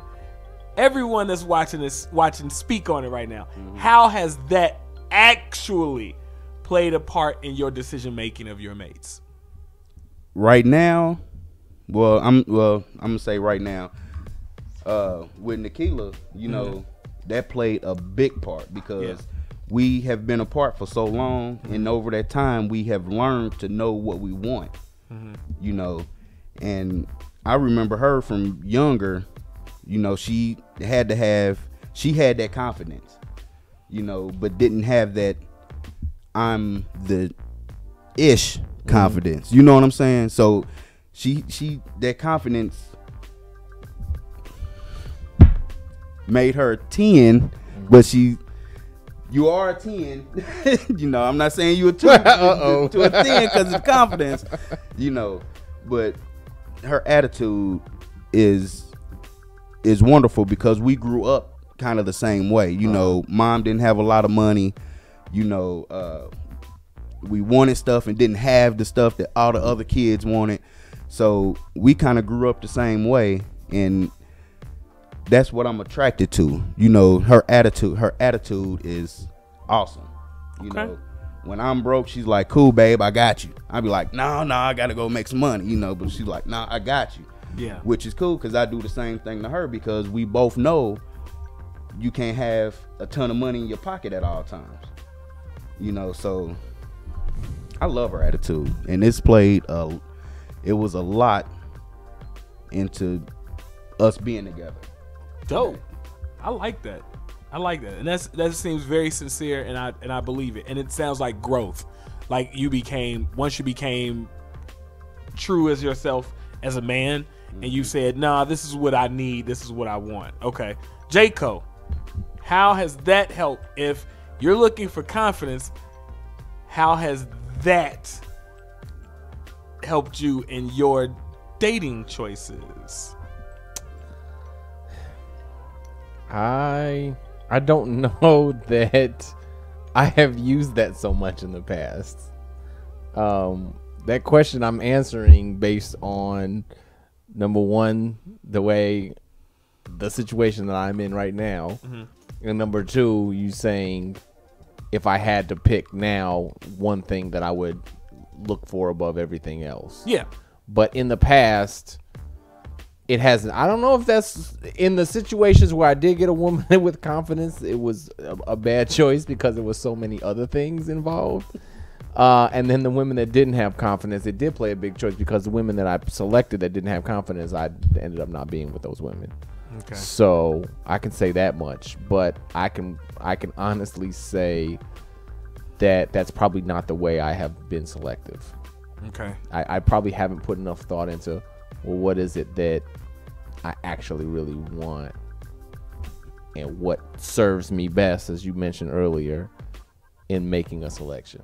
everyone that's watching speak on it right now, how has that actually played a part in your decision making of your mates? Right now, I'm gonna say right now, with Nikila, you know, that played a big part because we have been apart for so long, and over that time we have learned to know what we want. You know, and I remember her from younger, you know, she had that confidence, you know, but didn't have that I'm the ish confidence. You know what I'm saying? So she that confidence made her a 10, but you are a 10. You know, I'm not saying you a 2 to a 10 because of confidence, you know, but her attitude is wonderful because we grew up kind of the same way. You know, mom didn't have a lot of money. You know, we wanted stuff and didn't have the stuff that all the other kids wanted. So we kind of grew up the same way, and that's what I'm attracted to. You know, her attitude is awesome. You know, when I'm broke, she's like, cool, babe, I got you. I'd be like, no, I got to go make some money, you know, but she's like, nah, I got you. Yeah. Which is cool because I do the same thing to her because we both know you can't have a ton of money in your pocket at all times. You know, so I love her attitude, and it was a lot into us being together. Dope. I like that. And that seems very sincere, and I believe it. And it sounds like growth. Like once you became true as yourself as a man, and you said, nah, this is what I need, this is what I want. Okay. J-Co, how has that helped? If you're looking for confidence, how has that helped you in your dating choices? I don't know that I have used that so much in the past. That question I'm answering based on, number one, the situation that I'm in right now, and number two, you saying if I had to pick now one thing that I would look for above everything else. Yeah. But in the past, it hasn't. I don't know if that's in the situations where I did get a woman with confidence, it was a bad choice because there was so many other things involved. And then the women that didn't have confidence, it did play a big choice because the women that I selected that didn't have confidence, I ended up not being with those women. Okay. So I can say that much, but I can honestly say that that's probably not the way I have been selective. Okay. I probably haven't put enough thought into, well, what is it that I actually really want and what serves me best, as you mentioned earlier, in making a selection.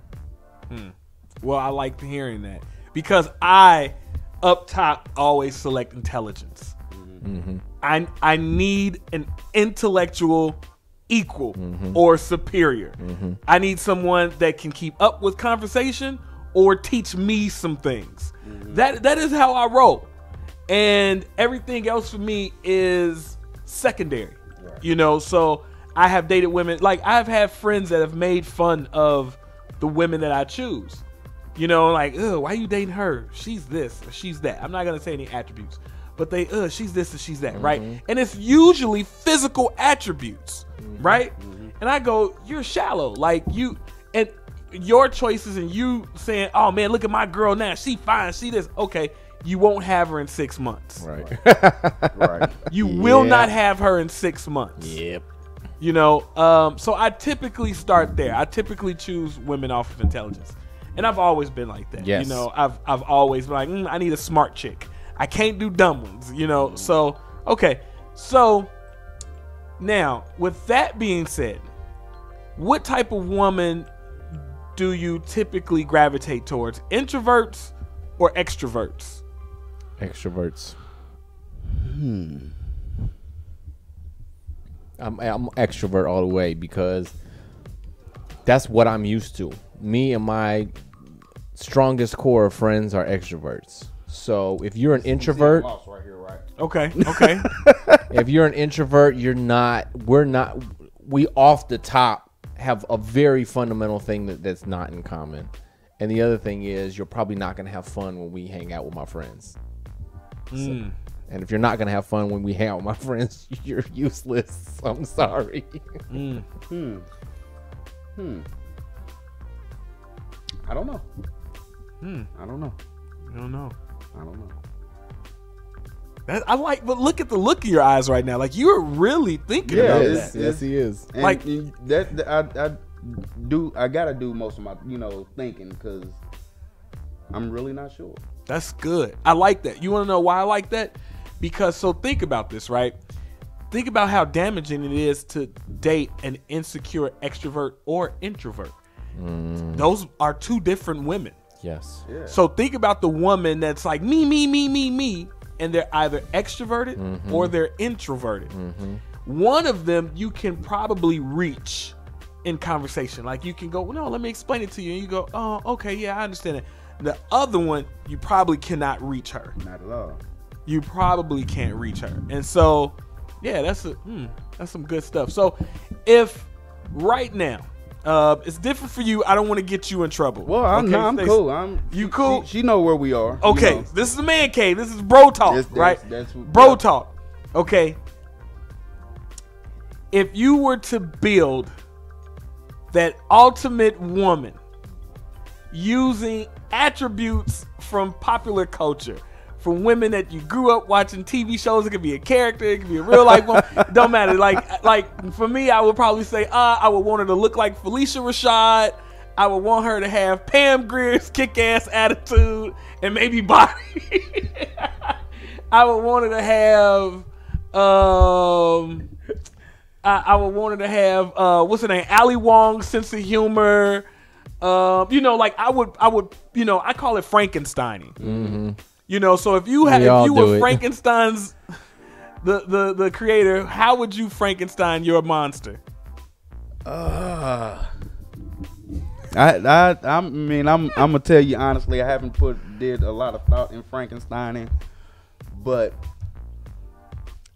Well, I like hearing that because I, up top, always select intelligence. I need an intellectual equal or superior. I need someone that can keep up with conversation or teach me some things. That is how I roll. And everything else for me is secondary. Right. You know, so I have dated women, like I've had friends that have made fun of the women that I choose. You know, like, why are you dating her? She's this or she's that. I'm not going to say any attributes. But she's this and she's that, right? And it's usually physical attributes, right? And I go, you're shallow. Like you, and your choices and you saying, oh man, look at my girl now. She fine, she this. Okay, you won't have her in 6 months. Right. Right. You will not have her in 6 months. Yep. You know, so I typically start there. I typically choose women off of intelligence, and I've always been like that. Yes. You know, I've always been like, I need a smart chick. I can't do dumb ones. You know, so okay. So now, with that being said, what type of woman do you typically gravitate towards? Introverts or extroverts? Extroverts. I'm extrovert all the way because that's what I'm used to. Me and my strongest core of friends are extroverts. So if you're an introvert, right here, right? Okay. if you're an introvert, we off the top have a very fundamental thing that's not in common. And the other thing is you're probably not going to have fun when we hang out with my friends. So, and if you're not going to have fun when we hang out with my friends, you're useless. I'm sorry. I don't know. I don't know. I don't know. I But look at the look in your eyes right now. Like you're really thinking about that. Yes, he is. And Like- I gotta do most of my thinking because I'm really not sure. That's good. I like that. You want to know why I like that? Because so think about this, right? Think about how damaging it is to date an insecure extrovert or introvert. Those are two different women. Yes. Yeah. So think about the woman that's like me, and they're either extroverted or they're introverted. One of them you can probably reach in conversation. Like you can go, no, let me explain it to you. And you go, oh, okay, yeah, I understand it. The other one, you probably cannot reach her. Not at all. You probably can't reach her. And so, yeah, that's some good stuff. So if right now, it's different for you. I don't want to get you in trouble. Well, I'm Stacey? cool. You cool? She know where we are. Okay, this is a man cave. This is bro talk, right? That's Bro talk. Okay. If you were to build that ultimate woman using attributes from popular culture, from women that you grew up watching TV shows, it could be a character, it could be a real life one, don't matter. Like for me, I would probably say, I would want her to look like Felicia Rashad. I would want her to have Pam Grier's kick-ass attitude and maybe body. I would want her to have, I would want her to have, what's her name? Ali Wong's sense of humor. I would, I call it Frankensteining. So if you were Frankenstein's, the creator, how would you Frankenstein your monster? I mean, I'm gonna tell you honestly, I haven't did a lot of thought in Frankensteining, but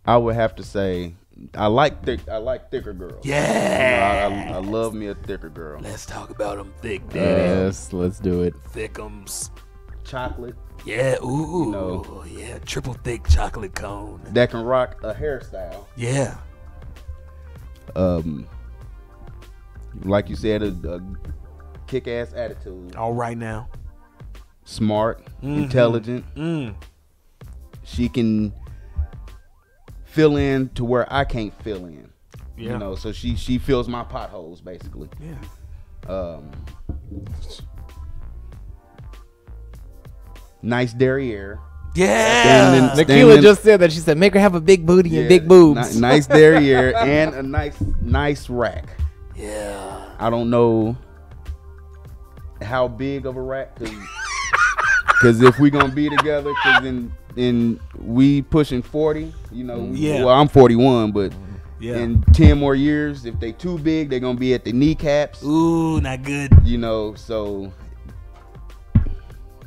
I would have to say I like thicker girls. Yeah, I love me a thicker girl. Let's talk about them thick, daddy. Yes, let's do it. Thickums. Chocolate. Yeah, ooh, yeah, triple thick chocolate cone. That can rock a hairstyle. Yeah. Like you said, a kick-ass attitude. All right now. Smart, intelligent. She can fill in to where I can't fill in. Yeah. So she fills my potholes basically. Yeah. Nice derriere. Yeah. Nikila just said that. She said, make her have a big booty and big boobs. Nice derriere and a nice rack. Yeah. I don't know how big of a rack, because if we gonna be together, because then we pushing 40. Well, I'm 41, but in 10 more years, if they too big, they're gonna be at the kneecaps. Ooh, not good. So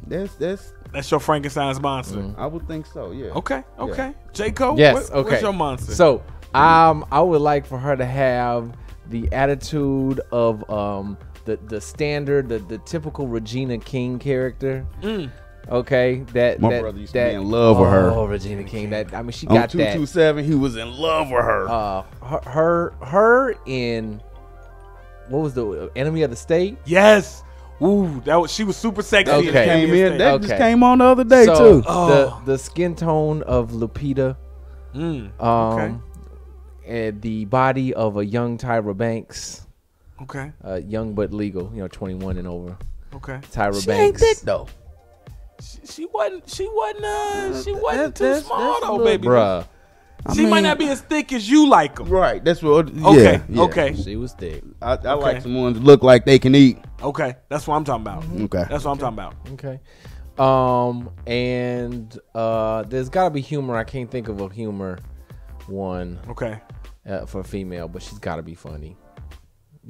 that's your Frankenstein's monster. I would think so. Yeah. Okay. Yeah. J. Cole. Yes. What's your monster? So, I would like for her to have the attitude of the standard, the typical Regina King character. Okay, my brother used to be in love with her. Oh, Regina King. She On got 227, he was in love with her. Her in what was the Enemy of the State? Yes. Ooh, she was super sexy. Okay. Just came on the other day too. The skin tone of Lupita. Okay. the body of a young Tyra Banks. Okay. Young but legal, 21 and over. Okay. Tyra She ain't Banks. thick though. She wasn't too that's small a though, little- baby. Bruh. She might not be as thick as you like them. Right. That's what. Okay. Yeah. Okay. She was thick. I like some ones that look like they can eat. Okay. That's what I'm talking about. Okay. That's what I'm talking about. Okay. And there's got to be humor. I can't think of a humor one Okay. for female, but she's got to be funny.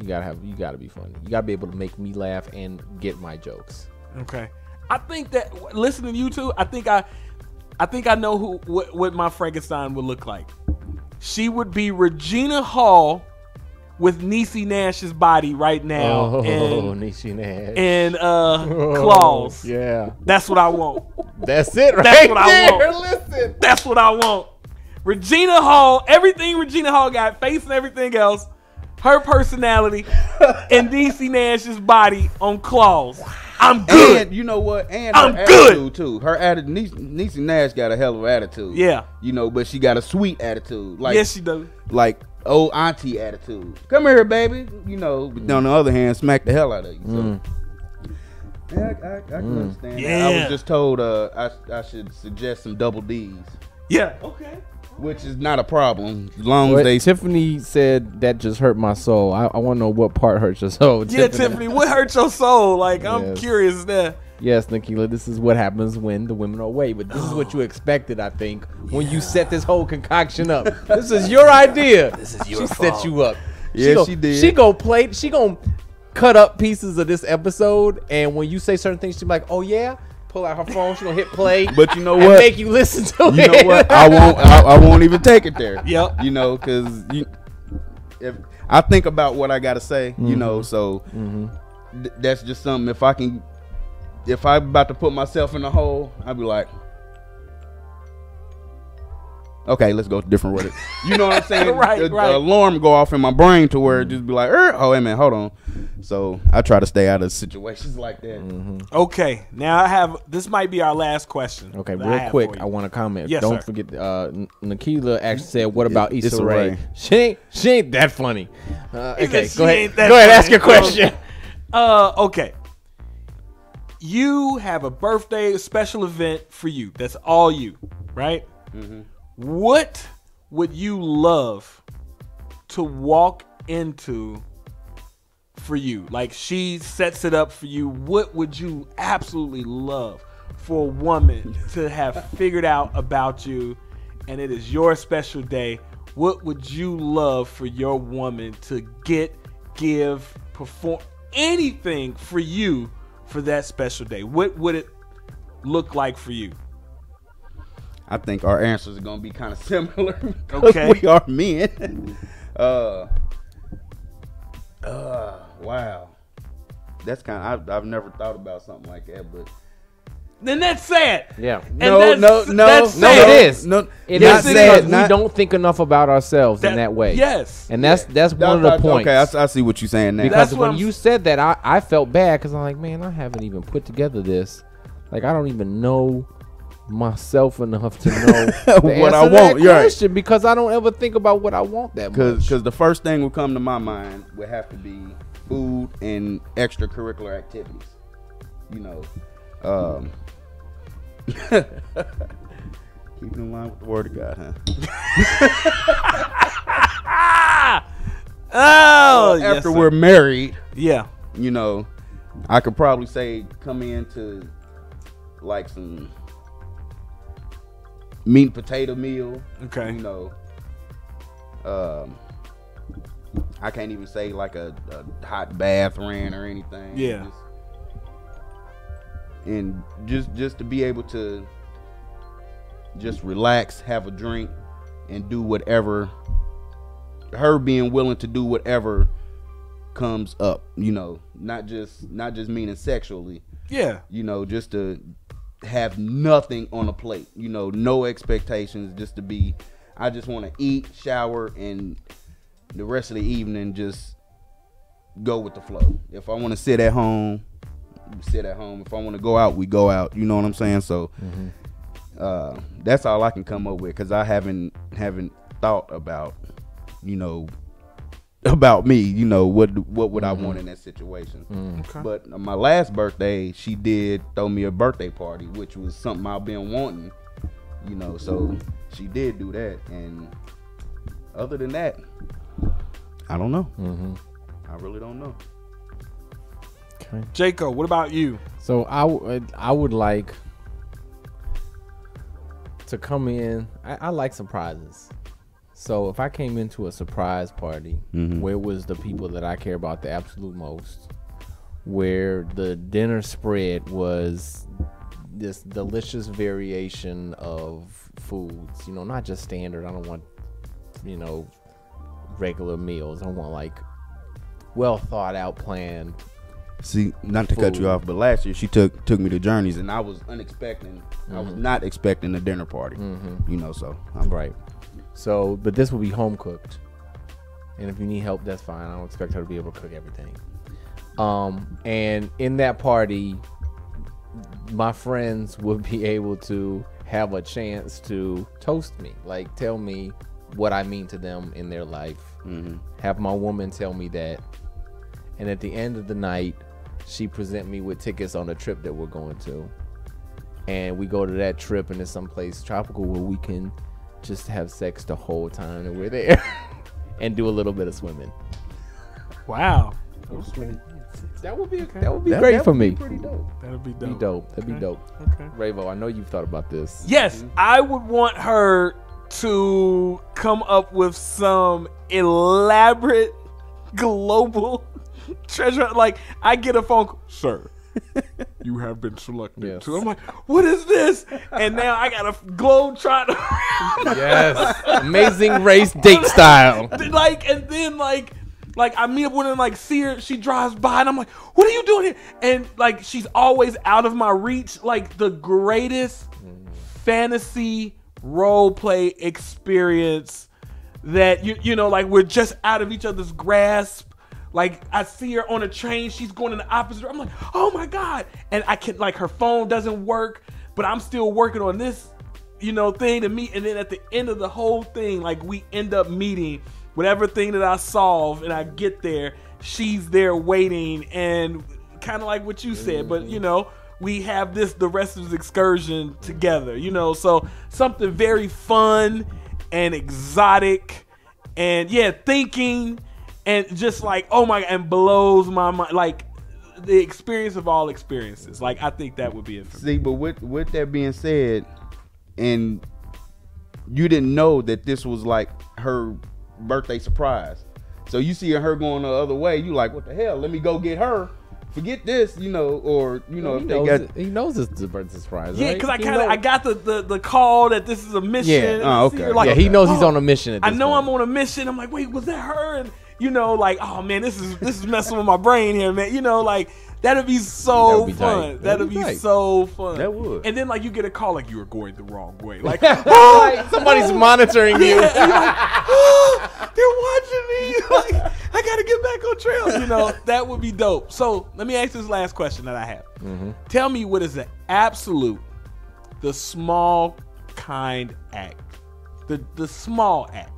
You gotta be funny. You gotta be able to make me laugh and get my jokes. Okay. I think that listening to you two, I think I know what my Frankenstein would look like. She would be Regina Hall with Niecy Nash's body right now. Oh, and Niecy Nash. and claws. Yeah. That's what I want. That's it right That's what I there. want. Listen. That's what I want. Regina Hall, everything Regina Hall got, face and everything else, her personality, and Niecy Nash's body on claws. I'm good. And you know what? And I'm her good. attitude too. Her attitude. Niecy Nash got a hell of an attitude. Yeah. But she got a sweet attitude. Like, Yes, she does. like old auntie attitude. Come here, baby. But on the other hand, smack the hell out of you. So. Yeah, I can understand. Yeah. That. I was just told I should suggest some double D's, Yeah. Okay. which is not a problem as long as What they. Tiffany said that just hurt my soul. I want to know what part hurt your soul. Yeah, Tiffany, what hurt your soul? Like, I'm Yes. curious there. Yes, Nikila, this is what happens when the women are away. But this is what you expected, I think, when you set this whole concoction up. This is your idea. This is your fault. She set you up. Yeah, she did. She gonna cut up pieces of this episode, and when you say certain things, she's like, "Oh yeah." Pull out her phone. She gonna hit play. But you know and what? make you listen to You it. know what? I won't even take it there. Yep. Because if I think about what I gotta say, so that's just something. If I'm about to put myself in a hole, I'd be like, okay, let's go different with it. You know what I'm saying? Right. The alarm go off in my brain to where it just be like, oh, wait a minute, hold on. So I try to stay out of situations like that. Okay. Now this might be our last question. Okay, that I real have quick, for you. I want to comment. Yes, Don't sir. forget, Nikila actually said, "What about Issa Issa Rae? Rae. She ain't that funny." Okay, she go ahead. ain't that Go ahead, funny. ask your question. Okay. You have a birthday special event for you. That's all you, right? What would you love to walk into for you? Like, she sets it up for you. What would you absolutely love for a woman to have figured out about you, and it is your special day? What would you love for your woman to get, give, perform, anything for you for that special day? What would it look like for you? I think our answers are gonna be kind of similar. because Okay. we are men. Wow, that's kind of I've never thought about something like that, but Then that's sad. Yeah. And no, that's No, sad. it is. No, It not is sad, because not- we don't think enough about ourselves in that way. Yes. And that's one of the points. Okay, I see what you're saying now. Because That's what when I'm you said that, I felt bad because I'm like, man, I haven't even put together this. Like, I don't even know myself enough to know the What I answer to want, that you're right. question because I don't ever think about what I want that much. Because the first thing will come to my mind would have to be food and extracurricular activities. Keeping in line with the word of God, huh? Oh, yes, After sir. we're married, Yeah. I could probably say come into like some meat and potato meal. Okay. I can't even say like a hot bath ran or anything. Yeah. And just to be able to just relax, have a drink, and do whatever. Her being willing to do whatever comes up, not just meaning sexually. Yeah. Just to have nothing on a plate, no expectations, just to be, I just want to eat, shower, and the rest of the evening just go with the flow. If I want to sit at home, we sit at home. If I want to go out, we go out. You know what I'm saying? So that's all I can come up with because I haven't thought about you know, about me, you know, what would I want in that situation. Okay. But my last birthday, she did throw me a birthday party, which was something I've been wanting, you know, so she did do that. And other than that, I don't know. I really don't know. Okay. Jacob, what about you? So I would like to come in. I like surprises. So if I came into a surprise party where it was the people that I care about the absolute most, where the dinner spread was this delicious variation of foods, you know, not just standard. I don't want, you know, regular meals. I want like well thought out, planned. See, not to cut you off, but last year she took me to Journeys, and I was unexpecting. I was not expecting a dinner party, you know. So I'm right. So, but this will be home cooked, and if you need help, that's fine. I don't expect her to be able to cook everything. And in that party, my friends will be able to have a chance to toast me, like tell me what I mean to them in their life. Have my woman tell me that, and at the end of the night, she present me with tickets on a trip that we're going to, and we go to that trip, and it's someplace tropical where we can just have sex the whole time that we're there and do a little bit of swimming. Wow. That would be great for me. Pretty dope. That'd be That'd be dope. Okay. Ravo, I know you've thought about this. Yes, I would want her to come up with some elaborate global treasure. Like, I get a phone call, sir, you have been selected. Yes. I'm like, what is this? And now I got a globe trot. Yes. Amazing Race date style. And then I meet up with her and like see her, she drives by and I'm like, what are you doing here? And like, she's always out of my reach. Like the greatest fantasy role play experience that you know, like we're just out of each other's grasp. Like I see her on a train, she's going in the opposite. I'm like, oh my God. And I can, like, her phone doesn't work, but I'm still working on this, you know, thing to meet. And then at the end of the whole thing, like we end up meeting whatever thing that I solve, and I get there, she's there waiting, and kind of like what you said, but you know, we have the rest of the excursion together, you know, so something very fun and exotic and thinking. And just like, oh my, and blows my mind, like the experience of all experiences. Like, I think that would be it for me. See, but with that being said, and you didn't know that this was like her birthday surprise. So you see her going the other way, you like, what the hell? Let me go get her. Forget this, you know, or you know, he knows it's the birthday surprise. Yeah, right? because I got the call that this is a mission. Yeah, oh, okay. Like, he knows he's on a mission. At this I know point. I'm on a mission. I'm like, wait, was that her? And you know, like, oh man, this is messing with my brain here, man. You know, like that'd be so fun. That'd be so fun. That would. And then like you get a call like you were going the wrong way. Like, like somebody's monitoring you. Yeah, and you're like, oh, they're watching me. Like, I gotta get back on trail. You know, that would be dope. So let me ask this last question that I have. Tell me, what is the absolute, the small kind act, the small act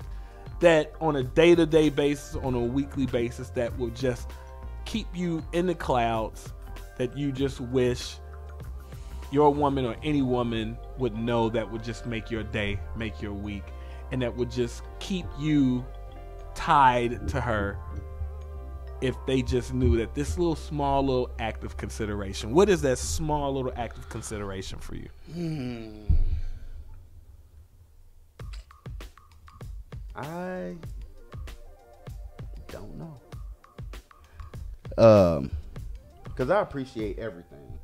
that on a day-to-day basis, on a weekly basis, that will just keep you in the clouds, that you just wish your woman or any woman would know, that would just make your day, make your week, and that would just keep you tied to her if they just knew that this small little act of consideration. What is that small little act of consideration for you? I don't know. Because I appreciate everything.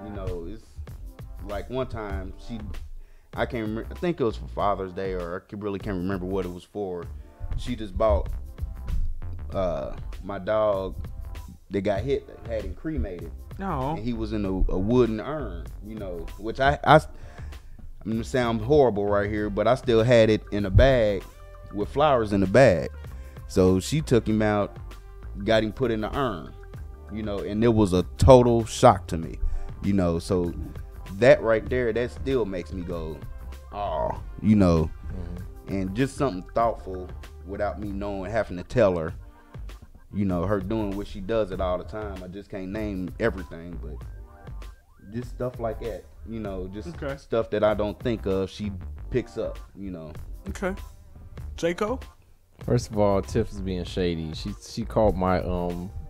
You know, it's like one time I can't remember, I think it was for Father's Day, or I really can't remember what it was for. She just bought my dog that got hit, that had him cremated. No. And he was in a wooden urn, you know, which I'm gonna sound horrible right here, but I still had it in a bag with flowers in the bag. So she took him out, got him put in the urn, you know, and it was a total shock to me, you know. So that right there, that still makes me go, oh, you know, and just something thoughtful without me knowing, having to tell her, you know, her doing what she does it all the time. I just can't name everything, but just stuff like that, you know, just stuff that I don't think of, she picks up, you know. Okay. Jaco? First of all, Tiff is being shady. She called my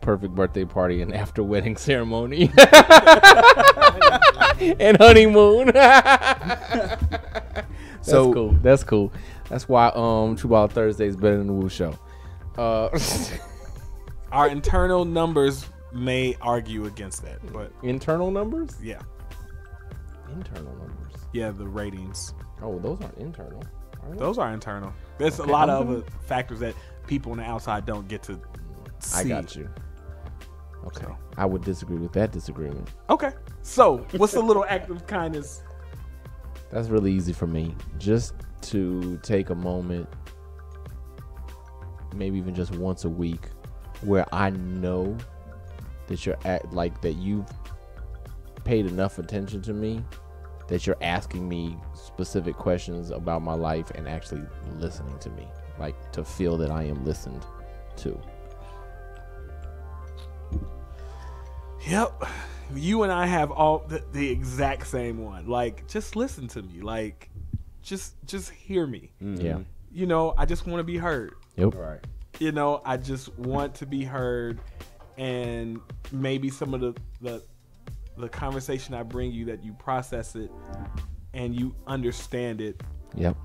perfect birthday party an after wedding ceremony and honeymoon. That's cool. That's cool. That's why True Ball Thursday is better than the Woo Show. Our internal numbers may argue against that, but internal numbers? Yeah. Internal numbers. Yeah, the ratings. Oh, those aren't internal. Those are internal. There's a lot of other factors that people on the outside don't get to see. I got you. Okay. So. I would disagree with that disagreement. Okay. So, what's a little act of kindness? That's really easy for me. Just to take a moment, maybe even just once a week, where I know that you're that you've paid enough attention to me that you're asking me specific questions about my life and actually listening to me, like to feel that I am listened to. Yep. You and I have all the exact same one. Like, just listen to me. Like, just hear me. Mm-hmm. Yeah. You know, I just want to be heard. Yep. Right. You know, I just want to be heard, and maybe some of the conversation I bring you, that you process it and you understand it. Yep.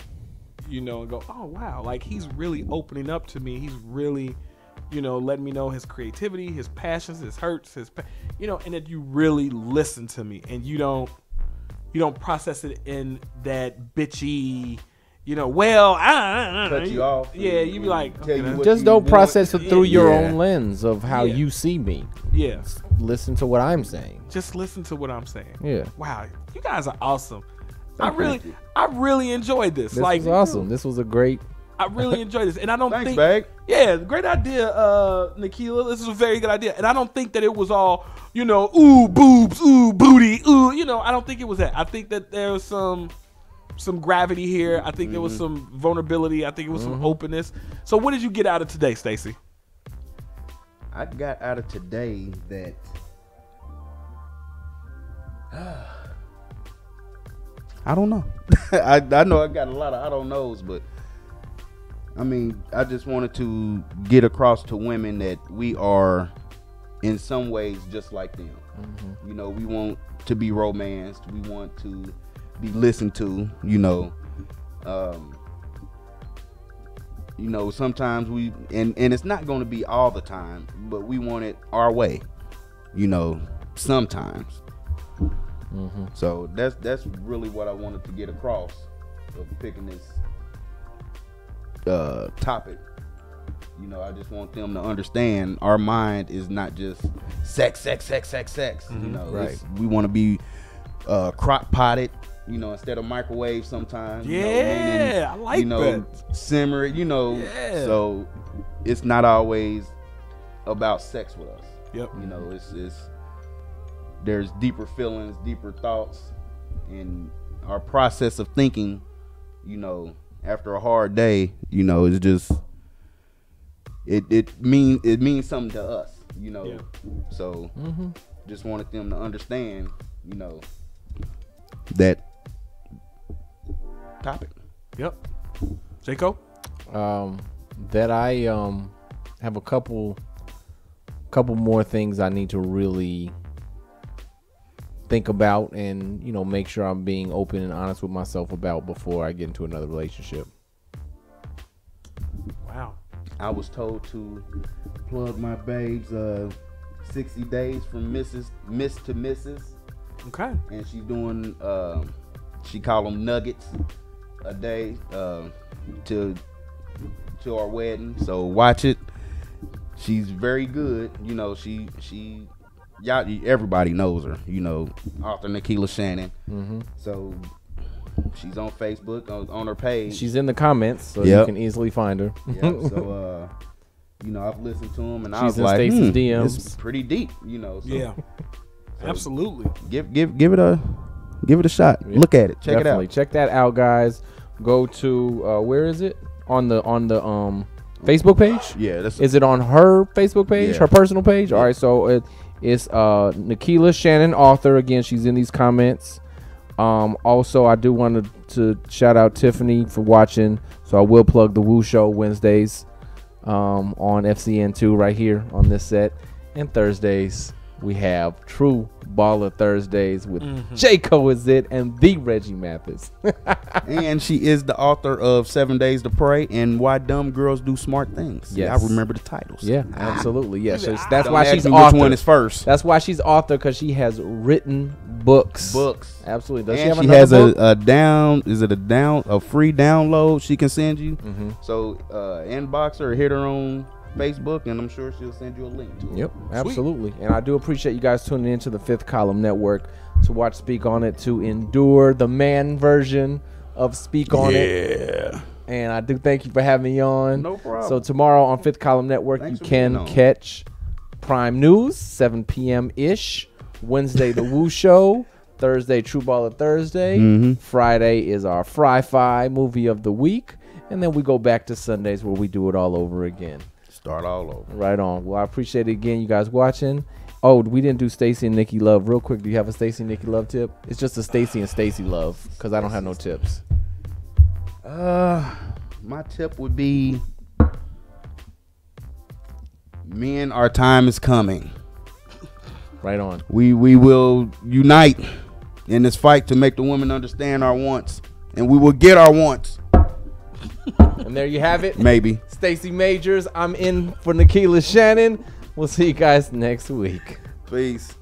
You know, and go, oh wow, like he's really opening up to me. He's really, you know, letting me know his creativity, his passions, his hurts, you know, and that you really listen to me, and you don't process it in that bitchy, you know, well, cut you off. Yeah, you be like, okay, just don't process it through your own lens of how you see me. Yeah. Listen to what I'm saying. Just listen to what I'm saying. Yeah. Wow, you guys are awesome. I really enjoyed this. This was awesome. This was a great. I really enjoyed this, and I don't Thanks, think. Bag. Yeah, great idea, Nikila. This is a very good idea, and I don't think that it was all, you know, ooh boobs, ooh booty, ooh. You know, I don't think it was that. I think that there was some gravity here. I think there was some vulnerability. I think it was some openness. So, what did you get out of today, Stacey? I got out of today that I don't know. I know I got a lot of I don't knows, but I mean, I just wanted to get across to women that we are in some ways just like them. You know, we want to be romanced. We want to be listened to, you know. You know, sometimes we and it's not going to be all the time, but we want it our way, you know, sometimes. So that's really what I wanted to get across of picking this topic. You know, I just want them to understand our mind is not just sex. You know, we want to be crock potted, you know, instead of microwave sometimes. Yeah, you know, meaning, I like you know, that. Simmer, you know. Yeah. So it's not always about sex with us. Yep. You know, it's there's deeper feelings, deeper thoughts, and our process of thinking, you know, after a hard day, you know, it's just it means something to us, you know. Yeah. So just wanted them to understand, you know, that topic. Yep. Jaco? That I have a couple more things I need to really think about and, you know, make sure I'm being open and honest with myself about before I get into another relationship. Wow. I was told to plug my babes 60 days from Miss to Mrs. Okay. And she's doing she call them nuggets a day to our wedding. So watch it. She's very good. You know, she y'all, everybody knows her, you know, author Nikila Shannon. So she's on Facebook, on her page. She's in the comments, so you can easily find her. So you know, I've listened to them, and I was in like, Stacey's DMs. It's pretty deep, you know. So, yeah, so absolutely. Give it a shot. Yeah. Look at it. Check Definitely. it out. Check that out, guys. Go to where is it? On the Facebook page? Yeah, that's Is it on her Facebook page, Yeah. her personal page? All right, so it's Nikila Shannon, author. Again, she's in these comments. Also, I do want to shout out Tiffany for watching. So I will plug the Woo Show Wednesdays on FCN 2 right here on this set. And Thursdays, we have True Baller Thursdays with J-Co is it and the Reggie Mathis. And she is the author of 7 Days to Pray and Why Dumb Girls Do Smart Things. Yes. I remember the titles. Yeah, absolutely. Yes, that's Don't why ask she's me author. Which one is first? That's why she's author, because she has written books. Absolutely. Does And she she have has another book? a free download she can send you. So inbox her or hit her on Facebook, and I'm sure she'll send you a link to it. Yep, absolutely. And I do appreciate you guys tuning into the Fifth Column Network to watch Speak On It, to endure the man version of Speak On It. Yeah. And I do thank you for having me on. No problem. So tomorrow on Fifth Column Network, Thanks you for being can on. catch Prime News, 7 p.m.-ish. Wednesday, The Woo Show. Thursday, True Baller Thursday. Friday is our Fry-Fi movie of the week. And then we go back to Sundays where we do it all over again. Start all over. Right on. Well, I appreciate it again, you guys watching. Oh, we didn't do Stacey and Nikki Love. Real quick, do you have a Stacey and Nikki Love tip? It's just a Stacey and Stacey Love, because I don't have no tips. My tip would be, men, our time is coming. Right on. We will unite in this fight to make the women understand our wants, and we will get our wants. And there you have it. Maybe. Stacey Majors. I'm in for Nikila Shannon. We'll see you guys next week. Peace.